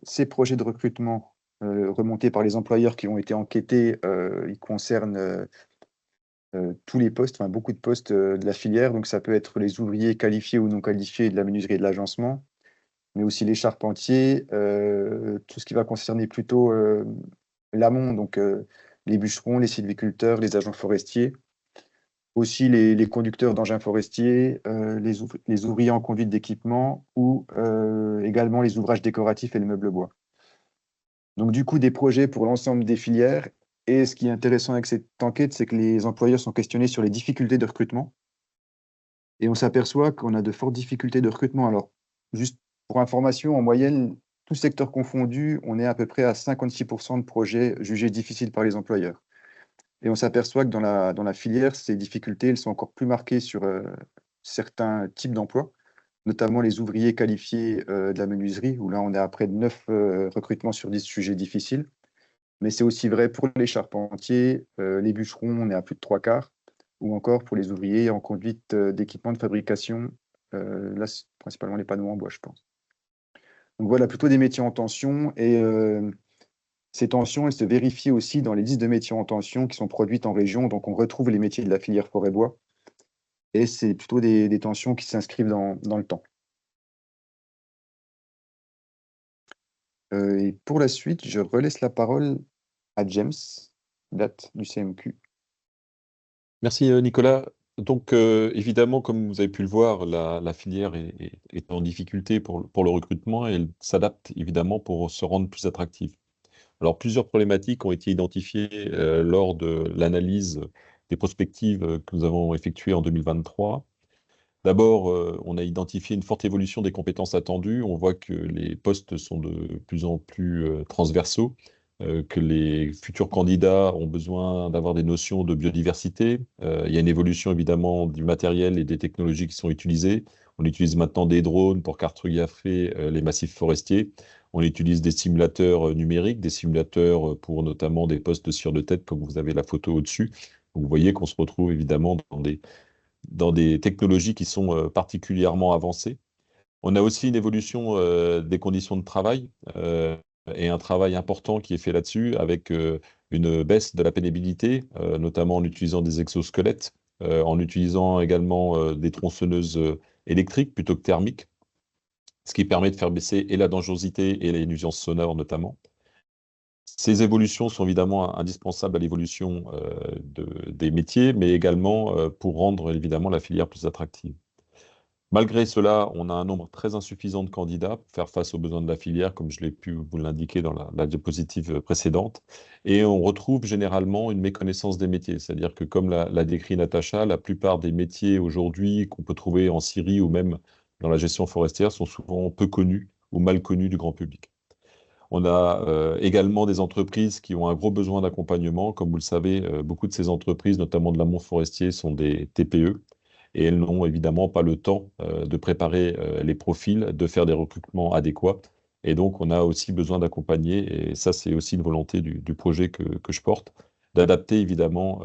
ces projets de recrutement remontés par les employeurs qui ont été enquêtés, ils concernent tous les postes, enfin beaucoup de postes de la filière. Donc, ça peut être les ouvriers qualifiés ou non qualifiés de la menuiserie et de l'agencement, mais aussi les charpentiers, tout ce qui va concerner plutôt l'amont, donc les bûcherons, les sylviculteurs, les agents forestiers, aussi les conducteurs d'engins forestiers, les ouvriers en conduite d'équipement ou également les ouvrages décoratifs et le meuble bois. Donc du coup, des projets pour l'ensemble des filières. Et ce qui est intéressant avec cette enquête, c'est que les employeurs sont questionnés sur les difficultés de recrutement. Et on s'aperçoit qu'on a de fortes difficultés de recrutement. Alors, juste pour information, en moyenne, tout secteur confondu, on est à peu près à 56% de projets jugés difficiles par les employeurs. Et on s'aperçoit que dans la filière, ces difficultés, elles sont encore plus marquées sur certains types d'emplois, notamment les ouvriers qualifiés de la menuiserie, où là, on est à près de 9 recrutements sur 10 sujets difficiles. Mais c'est aussi vrai pour les charpentiers, les bûcherons, on est à plus de 3/4, ou encore pour les ouvriers en conduite d'équipements de fabrication. Là, c'est principalement les panneaux en bois, je pense. Donc voilà, plutôt des métiers en tension. Et ces tensions, elles se vérifient aussi dans les listes de métiers en tension qui sont produites en région. Donc on retrouve les métiers de la filière forêt-bois. Et c'est plutôt des tensions qui s'inscrivent dans le temps. Et pour la suite, je relaisse la parole à James, date du CMQ. Merci Nicolas. Donc évidemment, comme vous avez pu le voir, la filière est en difficulté pour le recrutement et elle s'adapte évidemment pour se rendre plus attractive. Alors plusieurs problématiques ont été identifiées lors de l'analyse des prospectives que nous avons effectuées en 2023. D'abord, on a identifié une forte évolution des compétences attendues. On voit que les postes sont de plus en plus transversaux, que les futurs candidats ont besoin d'avoir des notions de biodiversité. Il y a une évolution évidemment du matériel et des technologies qui sont utilisées. On utilise maintenant des drones pour cartographier les massifs forestiers. On utilise des simulateurs numériques, des simulateurs pour notamment des postes de tir de tête, comme vous avez la photo au-dessus. Donc, vous voyez qu'on se retrouve évidemment dans des technologies qui sont particulièrement avancées. On a aussi une évolution des conditions de travail et un travail important qui est fait là-dessus avec une baisse de la pénibilité, notamment en utilisant des exosquelettes, en utilisant également des tronçonneuses électriques plutôt que thermiques, ce qui permet de faire baisser et la dangerosité et les nuisances sonores notamment. Ces évolutions sont évidemment indispensables à l'évolution des métiers, mais également pour rendre évidemment la filière plus attractive. Malgré cela, on a un nombre très insuffisant de candidats pour faire face aux besoins de la filière, comme je l'ai pu vous l'indiquer dans la diapositive précédente. Et on retrouve généralement une méconnaissance des métiers. C'est-à-dire que, comme l'a décrit Natacha, la plupart des métiers aujourd'hui qu'on peut trouver en Syrie ou même dans la gestion forestière sont souvent peu connus ou mal connus du grand public. On a également des entreprises qui ont un gros besoin d'accompagnement. Comme vous le savez, beaucoup de ces entreprises, notamment de l'amont forestier, sont des TPE et elles n'ont évidemment pas le temps de préparer les profils, de faire des recrutements adéquats. Et donc, on a aussi besoin d'accompagner, et ça, c'est aussi une volonté du projet que je porte, d'adapter évidemment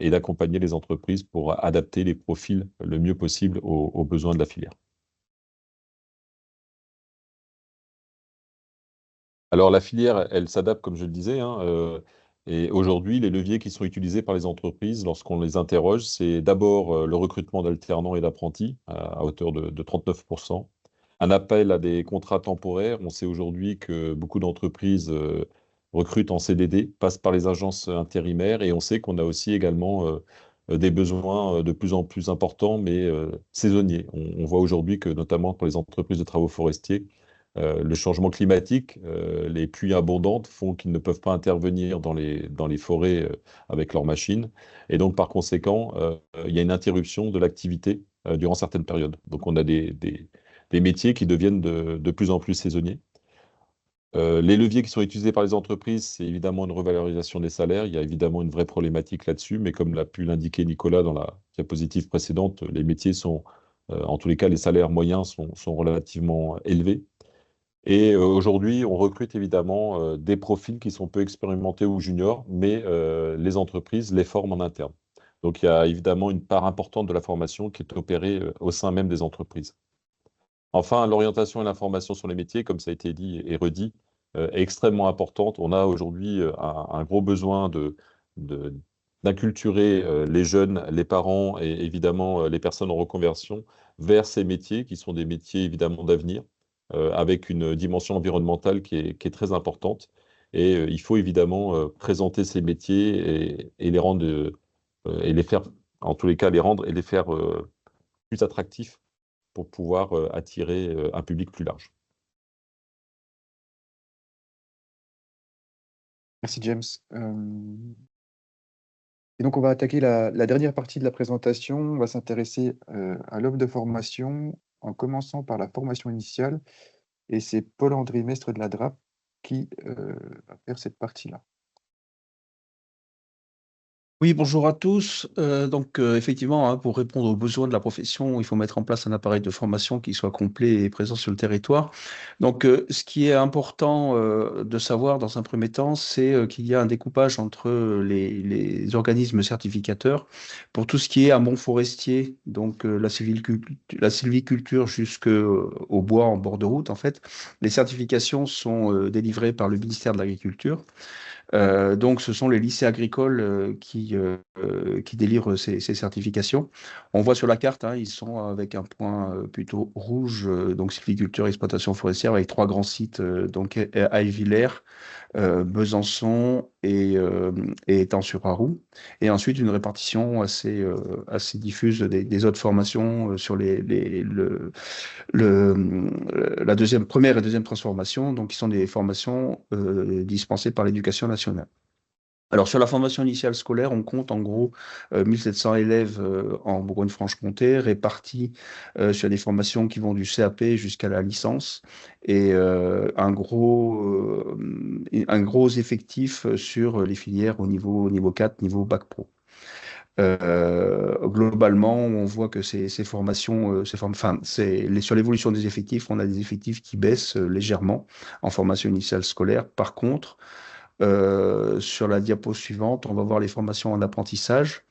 et d'accompagner les entreprises pour adapter les profils le mieux possible aux besoins de la filière. Alors la filière, elle s'adapte, comme je le disais, hein, et aujourd'hui, les leviers qui sont utilisés par les entreprises lorsqu'on les interroge, c'est d'abord le recrutement d'alternants et d'apprentis à hauteur de 39%. Un appel à des contrats temporaires. On sait aujourd'hui que beaucoup d'entreprises recrutent en CDD, passent par les agences intérimaires, et on sait qu'on a aussi également des besoins de plus en plus importants, mais saisonniers. On voit aujourd'hui que, notamment pour les entreprises de travaux forestiers, le changement climatique, les pluies abondantes font qu'ils ne peuvent pas intervenir dans les forêts avec leurs machines. Et donc, par conséquent, il y a une interruption de l'activité durant certaines périodes. Donc, on a des métiers qui deviennent de plus en plus saisonniers. Les leviers qui sont utilisés par les entreprises, c'est évidemment une revalorisation des salaires. Il y a évidemment une vraie problématique là-dessus, mais comme l'a pu l'indiquer Nicolas dans la diapositive précédente, les métiers sont, en tous les cas, les salaires moyens sont relativement élevés. Et aujourd'hui, on recrute évidemment des profils qui sont peu expérimentés ou juniors, mais les entreprises les forment en interne. Donc il y a évidemment une part importante de la formation qui est opérée au sein même des entreprises. Enfin, l'orientation et l'information sur les métiers, comme ça a été dit et redit, est extrêmement importante. On a aujourd'hui un gros besoin d'inculturer les jeunes, les parents et évidemment les personnes en reconversion vers ces métiers qui sont des métiers évidemment d'avenir, avec une dimension environnementale qui est très importante. Et il faut évidemment présenter ces métiers et les rendre, et les faire, en tous les cas, les rendre et les faire plus attractifs pour pouvoir attirer un public plus large. Merci James. Et donc on va attaquer la dernière partie de la présentation. On va s'intéresser à l'offre de formation en commençant par la formation initiale. Et c'est Paul-André Mestre de la DRAP qui va faire cette partie-là. Oui, bonjour à tous. Effectivement, hein, pour répondre aux besoins de la profession, il faut mettre en place un appareil de formation qui soit complet et présent sur le territoire. Donc, ce qui est important de savoir dans un premier temps, c'est qu'il y a un découpage entre les organismes certificateurs pour tout ce qui est amont forestier, donc la sylviculture jusqu'au bois en bord de route. En fait, les certifications sont délivrées par le ministère de l'Agriculture. Donc, ce sont les lycées agricoles qui délivrent ces certifications. On voit sur la carte, hein, ils sont avec un point plutôt rouge, donc sylviculture, exploitation forestière, avec 3 grands sites, donc Aille-Villers, Besançon et Étang-sur-Arroux. Et ensuite, une répartition assez diffuse des autres formations sur la première et deuxième transformation, donc qui sont des formations dispensées par l'Éducation nationale. Alors, sur la formation initiale scolaire, on compte en gros 1700 élèves en Bourgogne-Franche-Comté, répartis sur des formations qui vont du CAP jusqu'à la licence, et un gros effectif sur les filières au niveau 4, niveau bac pro. Globalement, on voit que ces formations, sur l'évolution des effectifs, on a des effectifs qui baissent légèrement en formation initiale scolaire. Par contre, sur la diapo suivante, on va voir les formations en apprentissage.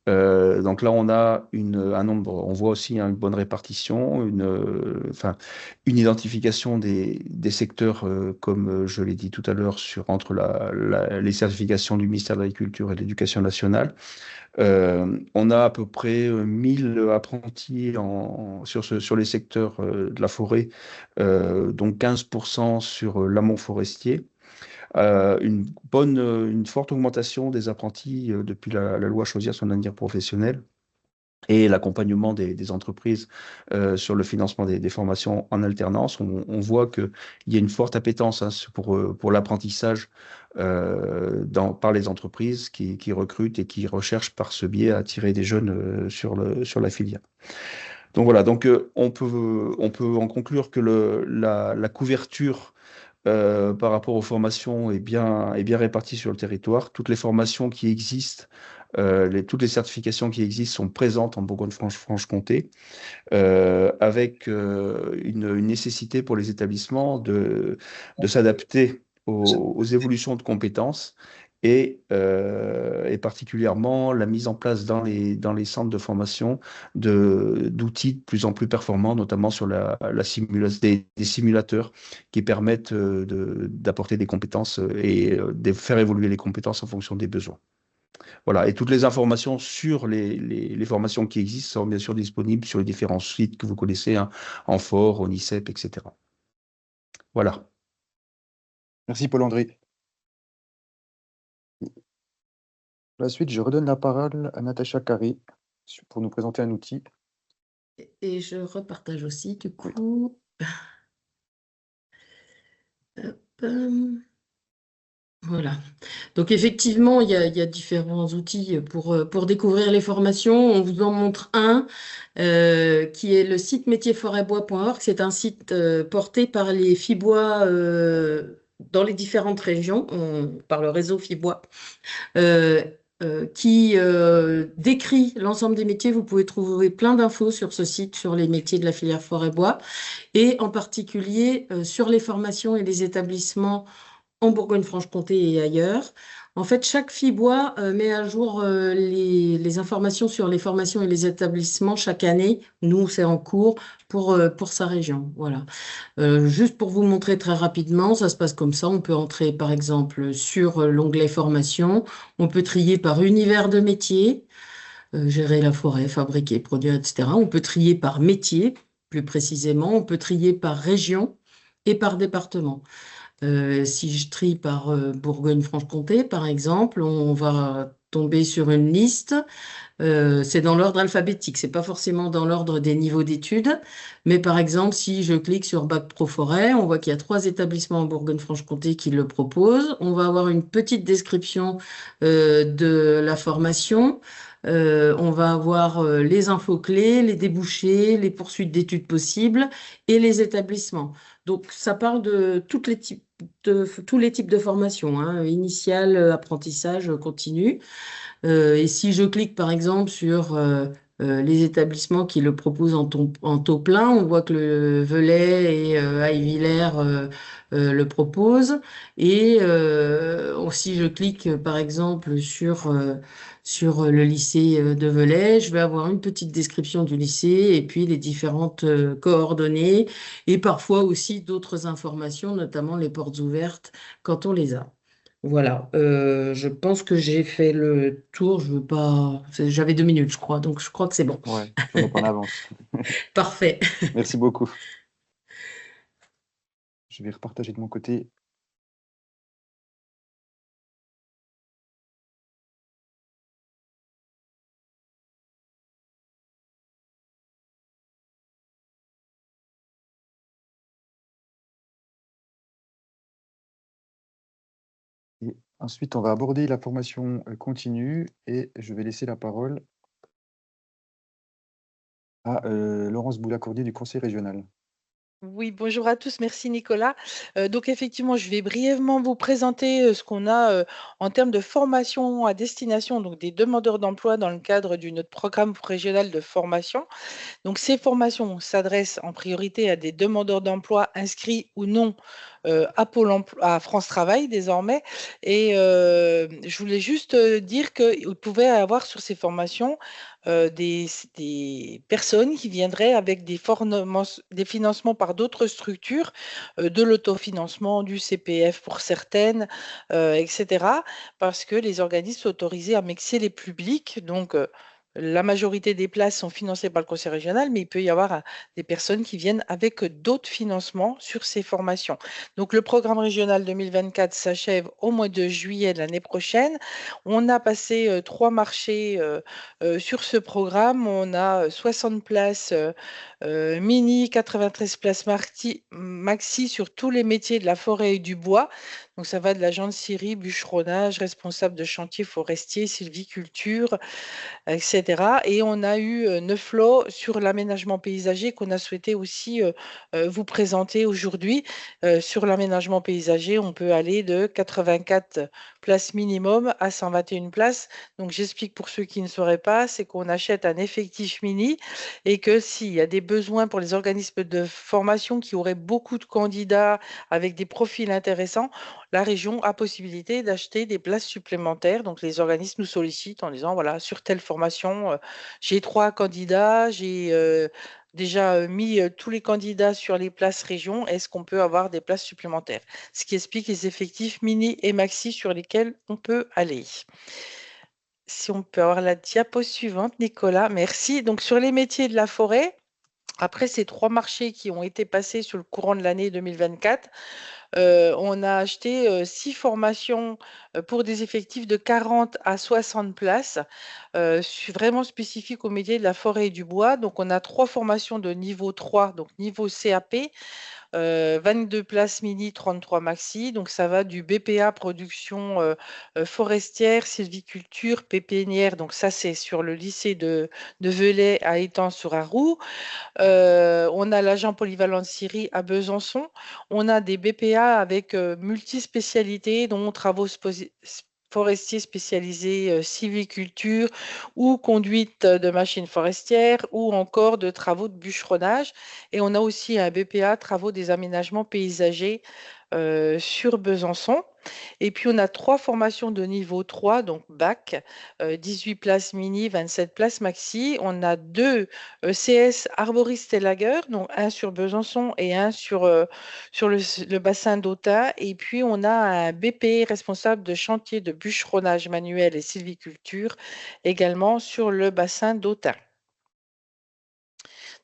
Donc là, on a un nombre, on voit aussi une bonne répartition, une identification des secteurs, comme je l'ai dit tout à l'heure, entre les certifications du ministère de l'Agriculture et de l'Éducation nationale. On a à peu près 1000 apprentis sur les secteurs de la forêt, donc 15% sur l'amont forestier. Une forte augmentation des apprentis depuis la loi Choisir son avenir professionnel et l'accompagnement des entreprises sur le financement des formations en alternance. On voit qu'il y a une forte appétence pour l'apprentissage par les entreprises qui recrutent et qui recherchent par ce biais à attirer des jeunes sur la filière. Donc voilà, on peut en conclure que la couverture par rapport aux formations est bien répartie sur le territoire. Toutes les formations qui existent, toutes les certifications qui existent sont présentes en Bourgogne-Franche-Comté, avec une nécessité pour les établissements de s'adapter aux évolutions de compétences et particulièrement la mise en place dans les centres de formation d'outils de plus en plus performants, notamment sur des simulateurs qui permettent d'apporter des compétences et de faire évoluer les compétences en fonction des besoins. Voilà, et toutes les informations sur les formations qui existent sont bien sûr disponibles sur les différents sites que vous connaissez, hein, Amphore, Onicep, etc. Voilà. Merci Paul-André. Pour la suite, je redonne la parole à Natacha Carré pour nous présenter un outil. Et je repartage aussi, du coup. Hop, voilà. Donc effectivement, il y a différents outils pour découvrir les formations. On vous en montre un qui est le site métiersforêtbois.org. C'est un site porté par les Fibois dans les différentes régions, par le réseau Fibois, qui décrit l'ensemble des métiers. Vous pouvez trouver plein d'infos sur ce site, sur les métiers de la filière forêt-bois, et en particulier sur les formations et les établissements en Bourgogne-Franche-Comté et ailleurs. En fait, chaque Fibois met à jour les informations sur les formations et les établissements chaque année. Nous, c'est en cours pour sa région. Voilà. Juste pour vous montrer très rapidement, ça se passe comme ça. On peut entrer, par exemple, sur l'onglet formation. On peut trier par univers de métier, gérer la forêt, fabriquer, produire, etc. On peut trier par métier, plus précisément. On peut trier par région et par département. Si je trie par Bourgogne-Franche-Comté, par exemple, on va tomber sur une liste. C'est dans l'ordre alphabétique, c'est pas forcément dans l'ordre des niveaux d'études. Mais par exemple, si je clique sur Bac Pro Forêt, on voit qu'il y a 3 établissements en Bourgogne-Franche-Comté qui le proposent. On va avoir une petite description de la formation. On va avoir les infos clés, les débouchés, les poursuites d'études possibles et les établissements. Donc, ça parle de tous les types de formations, hein, initiale, apprentissage, continu. Et si je clique par exemple sur les établissements qui le proposent en taux plein, on voit que le Velay et Haye-Villers le proposent. Et si je clique par exemple sur le lycée de Velay, je vais avoir une petite description du lycée et puis les différentes coordonnées et parfois aussi d'autres informations, notamment les portes ouvertes quand on les a. Voilà, je pense que j'ai fait le tour. Je veux pas. J'avais 2 minutes, je crois, donc je crois que c'est bon. Ouais, on est en avance. Parfait. Merci beaucoup. Je vais repartager de mon côté. Et Ensuite, on va aborder la formation continue et je vais laisser la parole à Laurence Boulacordier du Conseil régional. Oui, bonjour à tous, merci Nicolas. Donc effectivement, je vais brièvement vous présenter ce qu'on a en termes de formation à destination donc des demandeurs d'emploi dans le cadre de notre programme régional de formation. Donc ces formations s'adressent en priorité à des demandeurs d'emploi inscrits ou non à Pôle emploi, à France Travail désormais. Et je voulais juste dire qu'il pouvait y avoir sur ces formations des personnes qui viendraient avec des financements par d'autres structures, de l'autofinancement, du CPF pour certaines, etc. Parce que les organismes sont autorisés à mixer les publics. Donc, la majorité des places sont financées par le conseil régional, mais il peut y avoir des personnes qui viennent avec d'autres financements sur ces formations. Donc, le programme régional 2024 s'achève au mois de juillet de l'année prochaine. On a passé 3 marchés sur ce programme. On a 60 places mini, 93 places maxi sur tous les métiers de la forêt et du bois. Donc, ça va de l'agent de scierie, bûcheronnage, responsable de chantier forestier, sylviculture, etc. Et on a eu 9 lots sur l'aménagement paysager qu'on a souhaité aussi vous présenter aujourd'hui. Sur l'aménagement paysager, on peut aller de 84 places minimum à 121 places. Donc j'explique pour ceux qui ne sauraient pas, c'est qu'on achète un effectif mini et que s'il y a des besoins pour les organismes de formation qui auraient beaucoup de candidats avec des profils intéressants, la région a possibilité d'acheter des places supplémentaires. Donc les organismes nous sollicitent en disant, voilà, sur telle formation, j'ai 3 candidats, j'ai déjà mis tous les candidats sur les places région. Est-ce qu'on peut avoir des places supplémentaires? Ce qui explique les effectifs mini et maxi sur lesquels on peut aller. Si on peut avoir la diapo suivante, Nicolas, merci. Donc sur les métiers de la forêt, après ces 3 marchés qui ont été passés sur le courant de l'année 2024, on a acheté 6 formations pour des effectifs de 40 à 60 places, vraiment spécifiques au métier de la forêt et du bois. Donc, on a 3 formations de niveau 3, donc niveau CAP, 22 places mini, 33 maxi. Donc, ça va du BPA production forestière, sylviculture, pépinière. Donc, ça, c'est sur le lycée de Velay à Étang-sur-Arroux. On a l'agent polyvalent de Syrie à Besançon. On a des BPA avec multispécialités, dont travaux forestiers spécialisés, sylviculture ou conduite de machines forestières ou encore de travaux de bûcheronnage. Et on a aussi un BPA travaux des aménagements paysagers sur Besançon. Et puis, on a 3 formations de niveau 3, donc bac, 18 places mini, 27 places maxi. On a 2 CS arboristes et lagueurs, donc un sur Besançon et un sur le bassin d'Autun. Et puis, on a un BP responsable de chantier de bûcheronnage manuel et sylviculture également sur le bassin d'Autun.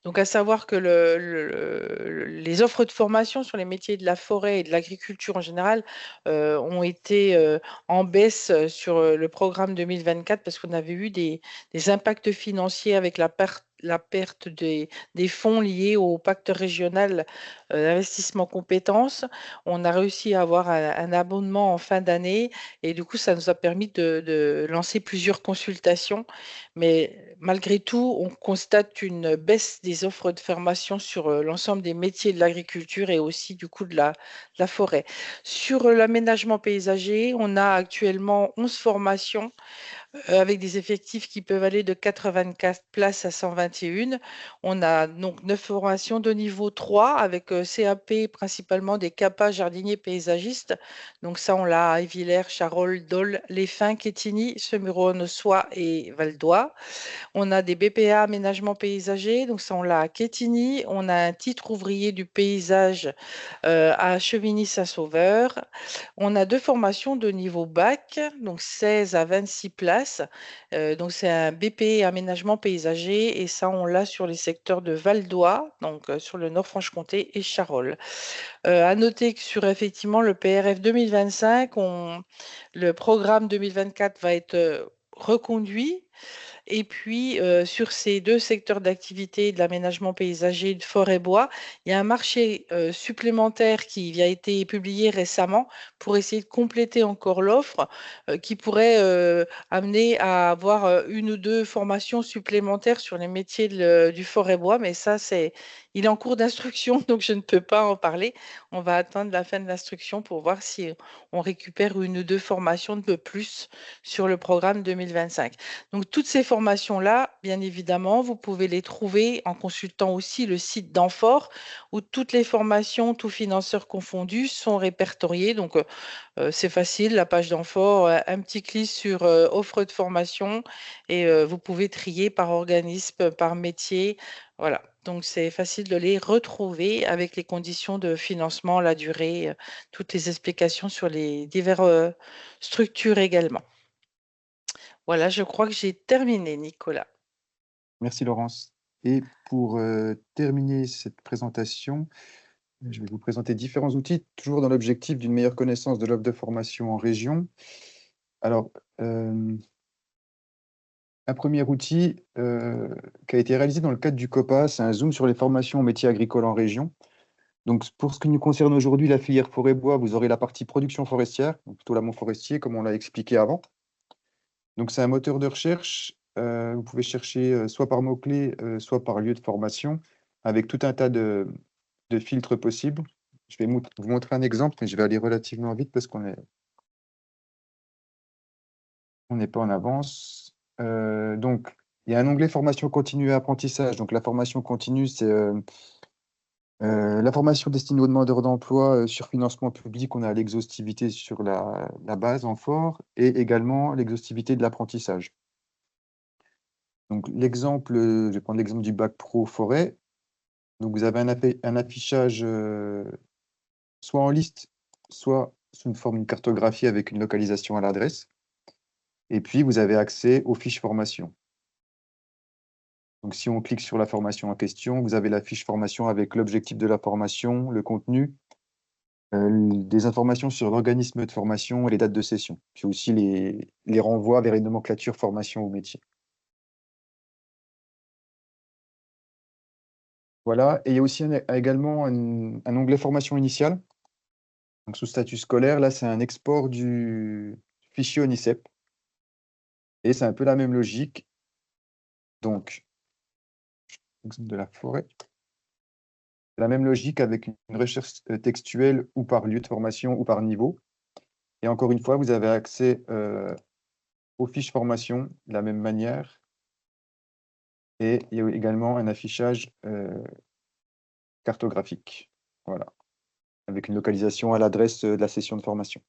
Donc, à savoir que les offres de formation sur les métiers de la forêt et de l'agriculture en général ont été en baisse sur le programme 2024 parce qu'on avait eu des impacts financiers avec la perte des fonds liés au pacte régional d'investissement compétences. On a réussi à avoir un abondement en fin d'année et du coup, ça nous a permis de lancer plusieurs consultations. Mais malgré tout, on constate une baisse des offres de formation sur l'ensemble des métiers de l'agriculture et aussi du coup de la forêt. Sur l'aménagement paysager, on a actuellement 11 formations avec des effectifs qui peuvent aller de 84 places à 121. On a donc 9 formations de niveau 3 avec CAP principalement des CAPA jardiniers paysagistes. Donc ça, on l'a à Villers, Charolles, Dole, Les Fins, Quetigny, Semuron, Soie et Valdois. On a des BPA aménagement paysager, donc ça on l'a à Quetigny. On a un titre ouvrier du paysage à Chevigny-Saint-Sauveur. On a 2 formations de niveau bac, donc 16 à 26 places. Donc c'est un BP aménagement paysager et ça on l'a sur les secteurs de Valdois, donc sur le Nord-Franche-Comté et Charolles. À noter que sur effectivement le PRF 2025, le programme 2024 va être reconduit. Et puis, sur ces 2 secteurs d'activité, de l'aménagement paysager, de forêt-bois, il y a un marché supplémentaire qui a été publié récemment pour essayer de compléter encore l'offre, qui pourrait amener à avoir 1 ou 2 formations supplémentaires sur les métiers du forêt-bois. Mais ça, il est en cours d'instruction, donc je ne peux pas en parler. On va attendre la fin de l'instruction pour voir si on récupère 1 ou 2 formations de plus sur le programme 2025. Donc, toutes ces formations-là, bien évidemment, vous pouvez les trouver en consultant aussi le site d'Amphor, où toutes les formations, tous financeurs confondus, sont répertoriées. Donc, c'est facile, la page d'Amphor, un petit clic sur offre de formation et vous pouvez trier par organisme, par métier. Voilà. Donc, c'est facile de les retrouver avec les conditions de financement, la durée, toutes les explications sur les diverses structures également. Voilà, je crois que j'ai terminé, Nicolas. Merci Laurence. Et pour terminer cette présentation, je vais vous présenter différents outils, toujours dans l'objectif d'une meilleure connaissance de l'offre de formation en région. Alors, un premier outil qui a été réalisé dans le cadre du COPA, c'est un zoom sur les formations aux métiers agricoles en région. Donc, pour ce qui nous concerne aujourd'hui, la filière forêt-bois, vous aurez la partie production forestière, donc plutôt l'amont forestier, comme on l'a expliqué avant. Donc, c'est un moteur de recherche. Vous pouvez chercher soit par mots-clés, soit par lieu de formation, avec tout un tas de filtres possibles. Je vais vous montrer un exemple, mais je vais aller relativement vite parce qu'on n'est pas en avance. Donc, il y a un onglet formation continue et apprentissage. Donc, la formation continue, c'est la formation destinée aux demandeurs d'emploi sur financement public. On a l'exhaustivité sur la base en fort et également l'exhaustivité de l'apprentissage. Donc, l'exemple, je vais prendre l'exemple du bac pro forêt. Donc, vous avez un affichage soit en liste, soit sous une forme de cartographie avec une localisation à l'adresse. Et puis, vous avez accès aux fiches formation. Donc, si on clique sur la formation en question, vous avez la fiche formation avec l'objectif de la formation, le contenu, des informations sur l'organisme de formation et les dates de session, puis aussi les renvois vers les nomenclatures formation au métier. Voilà, et il y a aussi également un onglet formation initiale. Donc, sous statut scolaire, là, c'est un export du fichier ONICEP. Et c'est un peu la même logique. Donc, exemple de la forêt. La même logique avec une recherche textuelle ou par lieu de formation ou par niveau. Et encore une fois, vous avez accès aux fiches formation de la même manière. Et il y a également un affichage cartographique. Voilà. Avec une localisation à l'adresse de la session de formation.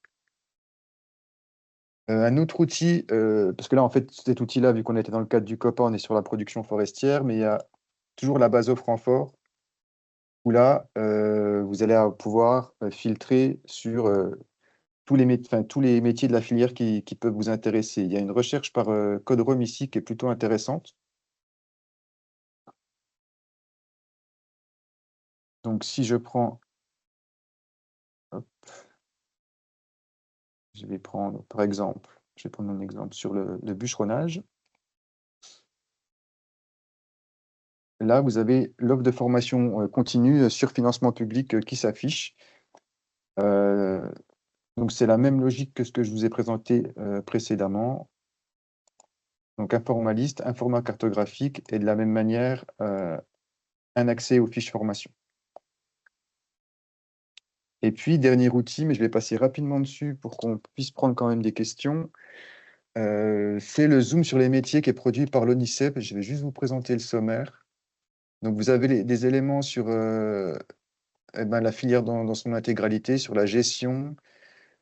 Un autre outil, parce que là, en fait, cet outil-là, vu qu'on était dans le cadre du COPA, on est sur la production forestière, mais il y a toujours la base offre en fort, où là, vous allez pouvoir filtrer sur tous les métiers de la filière qui peuvent vous intéresser. Il y a une recherche par code ROM ici qui est plutôt intéressante. Donc, si je prends... Hop, je vais prendre, par exemple, je vais prendre un exemple sur le bûcheronnage. Là, vous avez l'offre de formation continue sur financement public qui s'affiche. Donc, c'est la même logique que ce que je vous ai présenté précédemment. Donc, un format liste, un format cartographique et de la même manière, un accès aux fiches formation. Et puis, dernier outil, mais je vais passer rapidement dessus pour qu'on puisse prendre quand même des questions. C'est le zoom sur les métiers qui est produit par l'ONICEP. Je vais juste vous présenter le sommaire. Donc, vous avez des éléments sur la filière dans son intégralité, sur la gestion,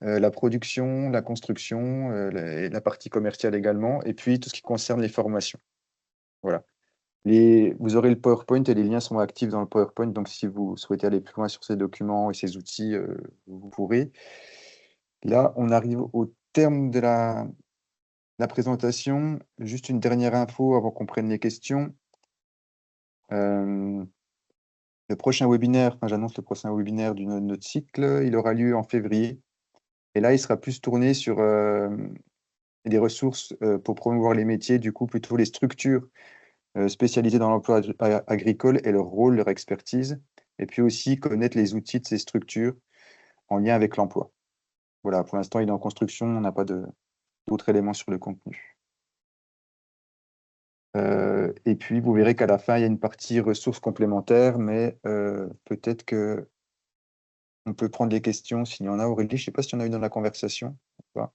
la production, la construction, la partie commerciale également, et puis tout ce qui concerne les formations. Voilà. Vous aurez le PowerPoint et les liens sont actifs dans le PowerPoint, donc si vous souhaitez aller plus loin sur ces documents et ces outils, vous pourrez. Là, on arrive au terme de la présentation. Juste une dernière info avant qu'on prenne les questions. Le prochain webinaire, j'annonce le prochain webinaire de notre cycle, il aura lieu en février. Et là, il sera plus tourné sur et des ressources pour promouvoir les métiers, du coup plutôt les structures spécialisées dans l'emploi agricole et leur rôle, leur expertise, et puis aussi connaître les outils de ces structures en lien avec l'emploi. Voilà, pour l'instant, il est en construction, on n'a pas d'autres éléments sur le contenu. Et puis, vous verrez qu'à la fin, il y a une partie ressources complémentaires, mais peut-être que on peut prendre les questions s'il y en a. Aurélie, je ne sais pas si y en a eu dans la conversation.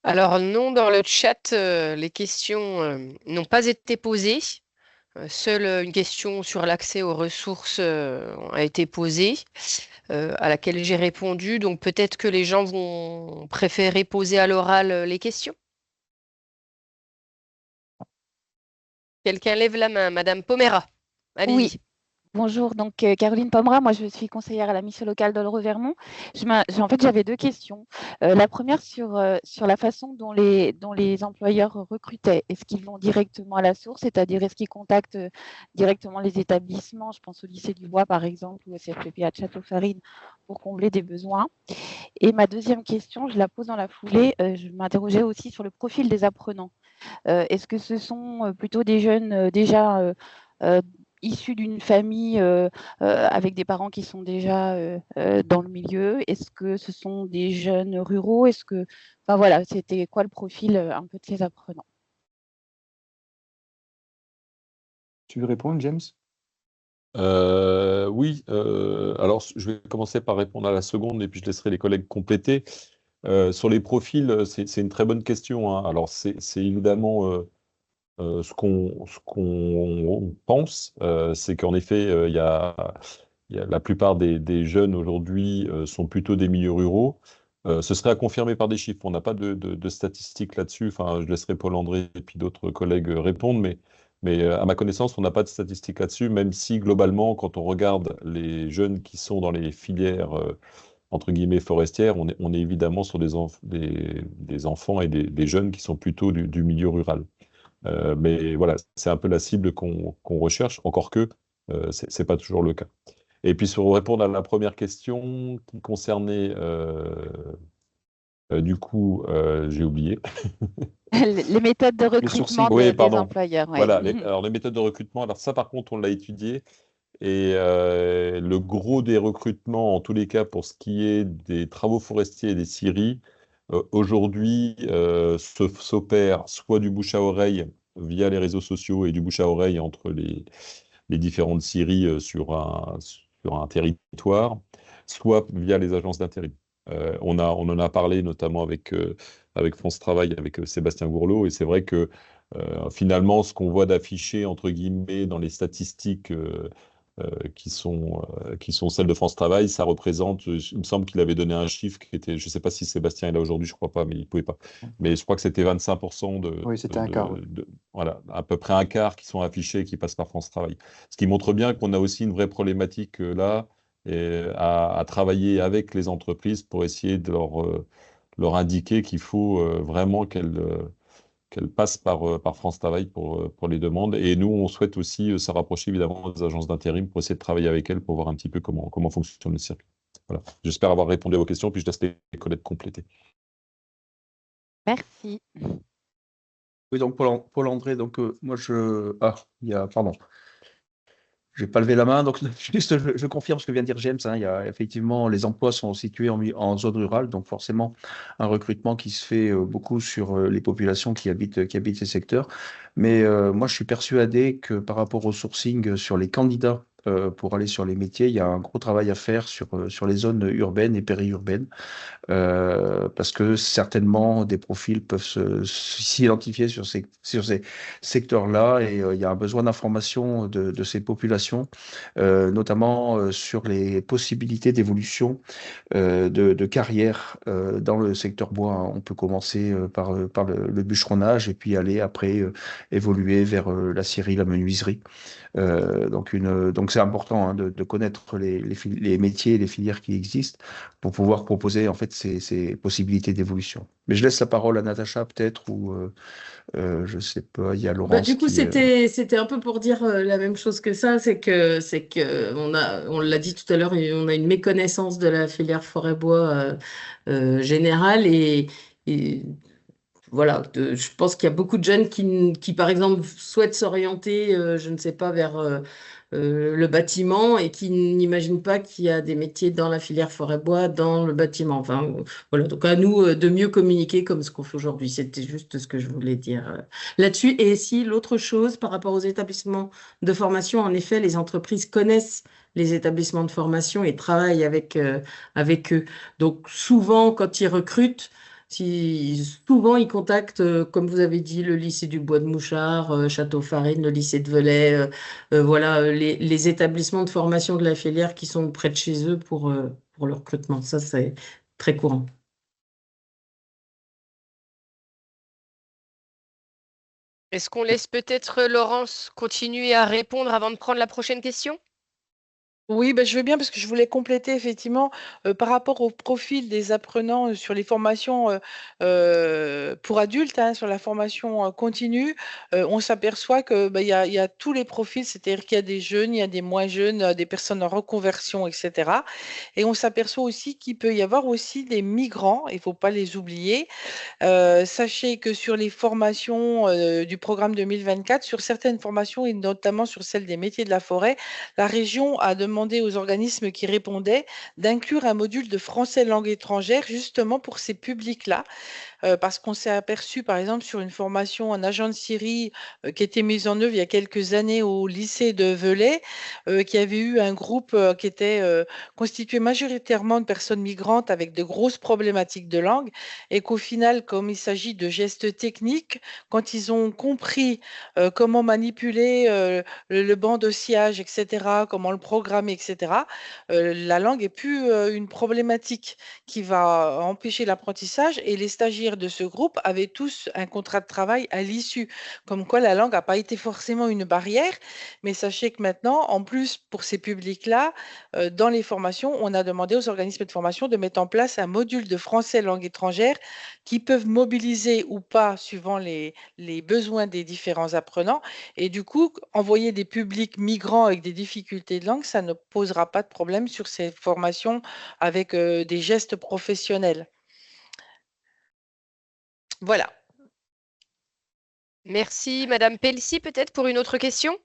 Alors non, dans le chat, les questions n'ont pas été posées. Seule une question sur l'accès aux ressources a été posée, à laquelle j'ai répondu. Donc peut-être que les gens vont préférer poser à l'oral les questions. Quelqu'un lève la main, Madame Pomera. Allez-y. Oui, bonjour. Donc, Caroline Pomera, moi, je suis conseillère à la mission locale d'Olre-Vermont. En fait, j'avais 2 questions. La première sur la façon dont les employeurs recrutaient. Est-ce qu'ils vont directement à la source, c'est-à-dire est-ce qu'ils contactent directement les établissements, je pense au lycée du Bois, par exemple, ou au CFPP à Château-Farine, pour combler des besoins? Et ma deuxième question, je la pose dans la foulée. Je m'interrogeais aussi sur le profil des apprenants. Est-ce que ce sont plutôt des jeunes déjà issus d'une famille avec des parents qui sont déjà dans le milieu? Est-ce que ce sont des jeunes ruraux? Enfin voilà, c'était quoi le profil un peu de ces apprenants? Tu veux répondre, James? Oui, alors je vais commencer par répondre à la seconde et puis je laisserai les collègues compléter. Sur les profils, c'est une très bonne question, hein. Alors c'est évidemment ce qu'on pense, c'est qu'en effet, il y a la plupart des jeunes aujourd'hui sont plutôt des milieux ruraux. Ce serait à confirmer par des chiffres. On n'a pas de statistiques là-dessus. Enfin, je laisserai Paul-André et puis d'autres collègues répondre, mais à ma connaissance, on n'a pas de statistiques là-dessus, même si globalement, quand on regarde les jeunes qui sont dans les filières entre guillemets forestières, on est évidemment sur des enfants et des jeunes qui sont plutôt du milieu rural. Mais voilà, c'est un peu la cible qu'on recherche, encore que c'est pas toujours le cas. Et puis, pour répondre à la première question qui concernait, du coup, j'ai oublié. Les méthodes de recrutement des employeurs. Ouais. Voilà, alors les méthodes de recrutement, alors ça par contre, on l'a étudié. Et le gros des recrutements, en tous les cas pour ce qui est des travaux forestiers et des scieries, aujourd'hui s'opère soit du bouche à oreille via les réseaux sociaux et du bouche à oreille entre les différentes scieries sur un territoire, soit via les agences d'intérim. On en a parlé notamment avec France Travail, avec Sébastien Gourlot, et c'est vrai que finalement, ce qu'on voit d'affiché, entre guillemets, dans les statistiques qui sont celles de France Travail, ça représente, il me semble qu'il avait donné un chiffre qui était, je ne sais pas si Sébastien est là aujourd'hui, je ne crois pas, mais il ne pouvait pas. Mais je crois que c'était 25% Oui, c'était un quart. Voilà, à peu près un quart qui sont affichés et qui passent par France Travail. Ce qui montre bien qu'on a aussi une vraie problématique là, à travailler avec les entreprises pour essayer de leur indiquer qu'il faut vraiment qu'elle passe par France Travail pour les demandes. Et nous, on souhaite aussi se rapprocher évidemment des agences d'intérim pour essayer de travailler avec elles pour voir un petit peu comment fonctionne le circuit. Voilà. J'espère avoir répondu à vos questions, puis je laisse les collègues compléter. Merci. Oui, donc Paul-André, donc moi pardon. Je n'ai pas levé la main, donc juste je confirme ce que vient de dire James, hein. Il y a effectivement, les emplois sont situés en zone rurale, donc forcément un recrutement qui se fait beaucoup sur les populations qui habitent ces secteurs. Mais moi, je suis persuadé que par rapport au sourcing sur les candidats pour aller sur les métiers, il y a un gros travail à faire sur les zones urbaines et périurbaines. Parce que certainement des profils peuvent s'identifier sur ces secteurs-là, et il y a un besoin d'information de ces populations, notamment sur les possibilités d'évolution de carrière dans le secteur bois, hein. On peut commencer par le bûcheronnage et puis aller après évoluer vers la scierie, la menuiserie. Donc c'est important, hein, de connaître les métiers et les filières qui existent pour pouvoir proposer en fait ces possibilités d'évolution. Mais je laisse la parole à Natacha peut-être, ou je sais pas, il y a Laurence Du coup, qui... c'était un peu pour dire la même chose que ça, c'est que on l'a dit tout à l'heure, on a une méconnaissance de la filière forêt-bois générale, et voilà, je pense qu'il y a beaucoup de jeunes qui, par exemple, souhaitent s'orienter, je ne sais pas, vers le bâtiment et qui n'imaginent pas qu'il y a des métiers dans la filière forêt-bois, dans le bâtiment. Enfin, voilà, donc à nous de mieux communiquer comme ce qu'on fait aujourd'hui. C'était juste ce que je voulais dire là-dessus. Et si l'autre chose, par rapport aux établissements de formation, en effet, les entreprises connaissent les établissements de formation et travaillent avec eux. Donc souvent, quand ils recrutent, souvent, ils contactent, comme vous avez dit, le lycée du Bois de Mouchard, Château-Farine, le lycée de Velay, voilà, les établissements de formation de la filière qui sont près de chez eux pour le recrutement. Ça, c'est très courant. Est-ce qu'on laisse peut-être Laurence continuer à répondre avant de prendre la prochaine question? Oui, je veux bien parce que je voulais compléter effectivement par rapport au profil des apprenants sur les formations pour adultes, hein, sur la formation continue, on s'aperçoit que il y a tous les profils, c'est-à-dire qu'il y a des jeunes, il y a des moins jeunes, des personnes en reconversion, etc. Et on s'aperçoit aussi qu'il peut y avoir aussi des migrants, il ne faut pas les oublier. Sachez que sur les formations du programme 2024, sur certaines formations et notamment sur celle des métiers de la forêt, la région a demandé aux organismes qui répondaient d'inclure un module de français langue étrangère justement pour ces publics-là. Parce qu'on s'est aperçu, par exemple, sur une formation en agent de Syrie qui était mise en œuvre il y a quelques années au lycée de Velay, qu'il y avait eu un groupe qui était constitué majoritairement de personnes migrantes avec de grosses problématiques de langue, et qu'au final, comme il s'agit de gestes techniques, quand ils ont compris comment manipuler le banc de sciage, etc., comment le programmer, etc., la langue est plus une problématique qui va empêcher l'apprentissage, et les stagiaires de ce groupe avaient tous un contrat de travail à l'issue, comme quoi la langue n'a pas été forcément une barrière. Mais sachez que maintenant, en plus, pour ces publics-là, dans les formations, on a demandé aux organismes de formation de mettre en place un module de français langue étrangère qui peuvent mobiliser ou pas suivant les besoins des différents apprenants. Et du coup, envoyer des publics migrants avec des difficultés de langue, ça ne posera pas de problème sur ces formations avec des gestes professionnels. Voilà. Merci, Madame Pelsi, peut-être pour une autre question?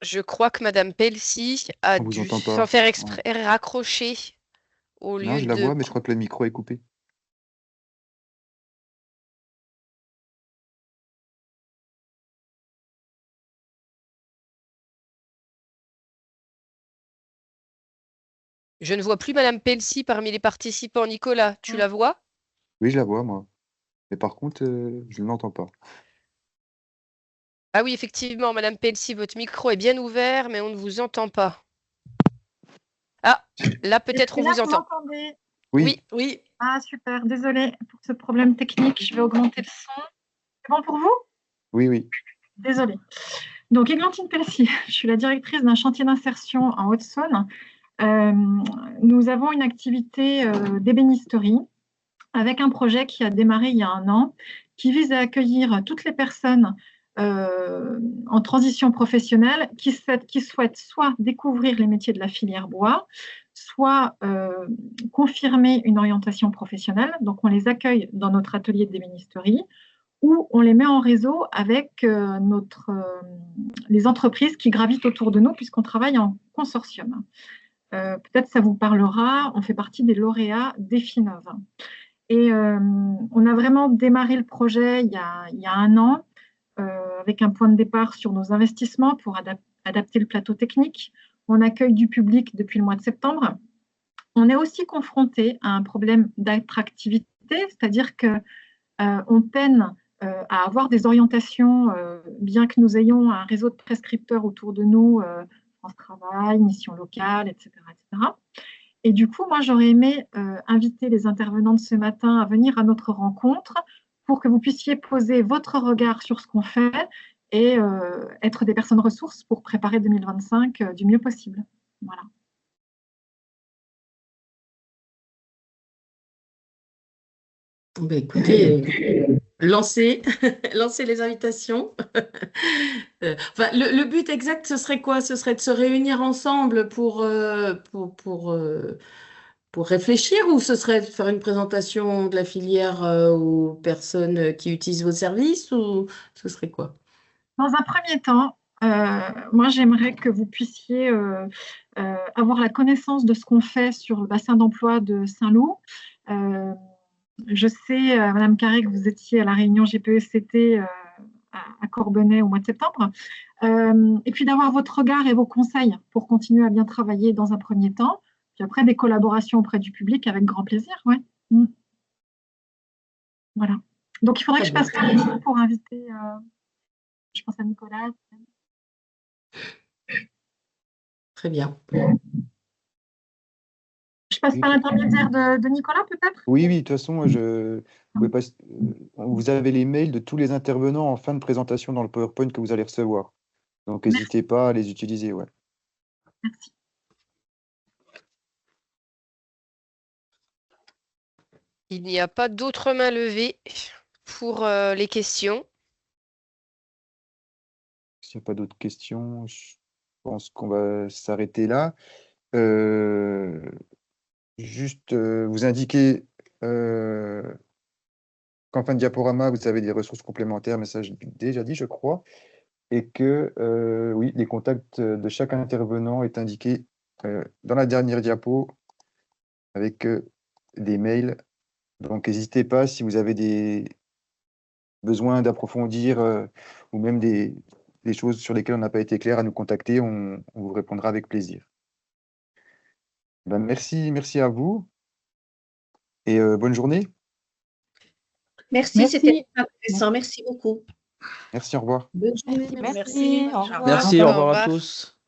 Je crois que Madame Pelsi a On vous dû entend pas. sans faire exprès raccrocher au Non, lieu je la de... vois, mais je crois que le micro est coupé. Je ne vois plus Madame Pelsi parmi les participants. Nicolas, tu la vois? Oui, je la vois, moi. Mais par contre, je ne l'entends pas. Ah oui, effectivement, Madame Pelsi, votre micro est bien ouvert, mais on ne vous entend pas. Ah, là, peut-être on vous entend. M'entendez? Oui. Oui. Ah, super. Désolée pour ce problème technique. Je vais augmenter le son. C'est bon pour vous? Oui, oui. Désolée. Donc, Églantine Pelsi, je suis la directrice d'un chantier d'insertion en Haute-Saône. Nous avons une activité d'ébénisterie avec un projet qui a démarré il y a 1 an, qui vise à accueillir toutes les personnes en transition professionnelle qui souhaitent soit découvrir les métiers de la filière bois, soit confirmer une orientation professionnelle. Donc, on les accueille dans notre atelier d'ébénisterie ou on les met en réseau avec les entreprises qui gravitent autour de nous puisqu'on travaille en consortium. Peut-être ça vous parlera, on fait partie des lauréats d'EFINOV. Et on a vraiment démarré le projet il y a 1 an avec un point de départ sur nos investissements pour adapter le plateau technique. On accueille du public depuis le mois de septembre. On est aussi confronté à un problème d'attractivité, c'est-à-dire qu'on peine à avoir des orientations, bien que nous ayons un réseau de prescripteurs autour de nous, France Travail, Mission Locale, etc., etc. Et du coup, moi, j'aurais aimé inviter les intervenants de ce matin à venir à notre rencontre pour que vous puissiez poser votre regard sur ce qu'on fait et être des personnes ressources pour préparer 2025 du mieux possible. Voilà. Écoutez, lancer, lancer les invitations. Enfin, le but exact, ce serait quoi? Ce serait de se réunir ensemble pour réfléchir, ou ce serait de faire une présentation de la filière aux personnes qui utilisent vos services, ou ce serait quoi? Dans un premier temps, moi, j'aimerais que vous puissiez avoir la connaissance de ce qu'on fait sur le bassin d'emploi de Saint-Loup. Je sais, Madame Carré, que vous étiez à la réunion GPECT à Corbonnet au mois de septembre. Et puis d'avoir votre regard et vos conseils pour continuer à bien travailler dans un premier temps. Puis après, des collaborations auprès du public avec grand plaisir. Ouais. Mm. Voilà. Donc, il faudrait que je passe par ici pour inviter, je pense à Nicolas. Très bien. Je passe par l'intermédiaire de Nicolas, peut-être? Oui, oui, de toute façon, vous avez les mails de tous les intervenants en fin de présentation dans le PowerPoint que vous allez recevoir. Donc, n'hésitez pas à les utiliser. Ouais. Merci. Il n'y a pas d'autres mains levées pour les questions. S'il n'y a pas d'autres questions, je pense qu'on va s'arrêter là. Juste vous indiquer qu'en fin de diaporama, vous avez des ressources complémentaires, mais ça, j'ai déjà dit, je crois, et que, oui, les contacts de chaque intervenant est indiqué dans la dernière diapo avec des mails. Donc, n'hésitez pas, si vous avez des besoins d'approfondir ou même des choses sur lesquelles on n'a pas été clair, à nous contacter, on vous répondra avec plaisir. Ben, merci à vous et bonne journée. Merci, c'était intéressant. Merci beaucoup. Merci, au revoir. Bonne journée. Merci. Au revoir. Merci, au revoir à tous.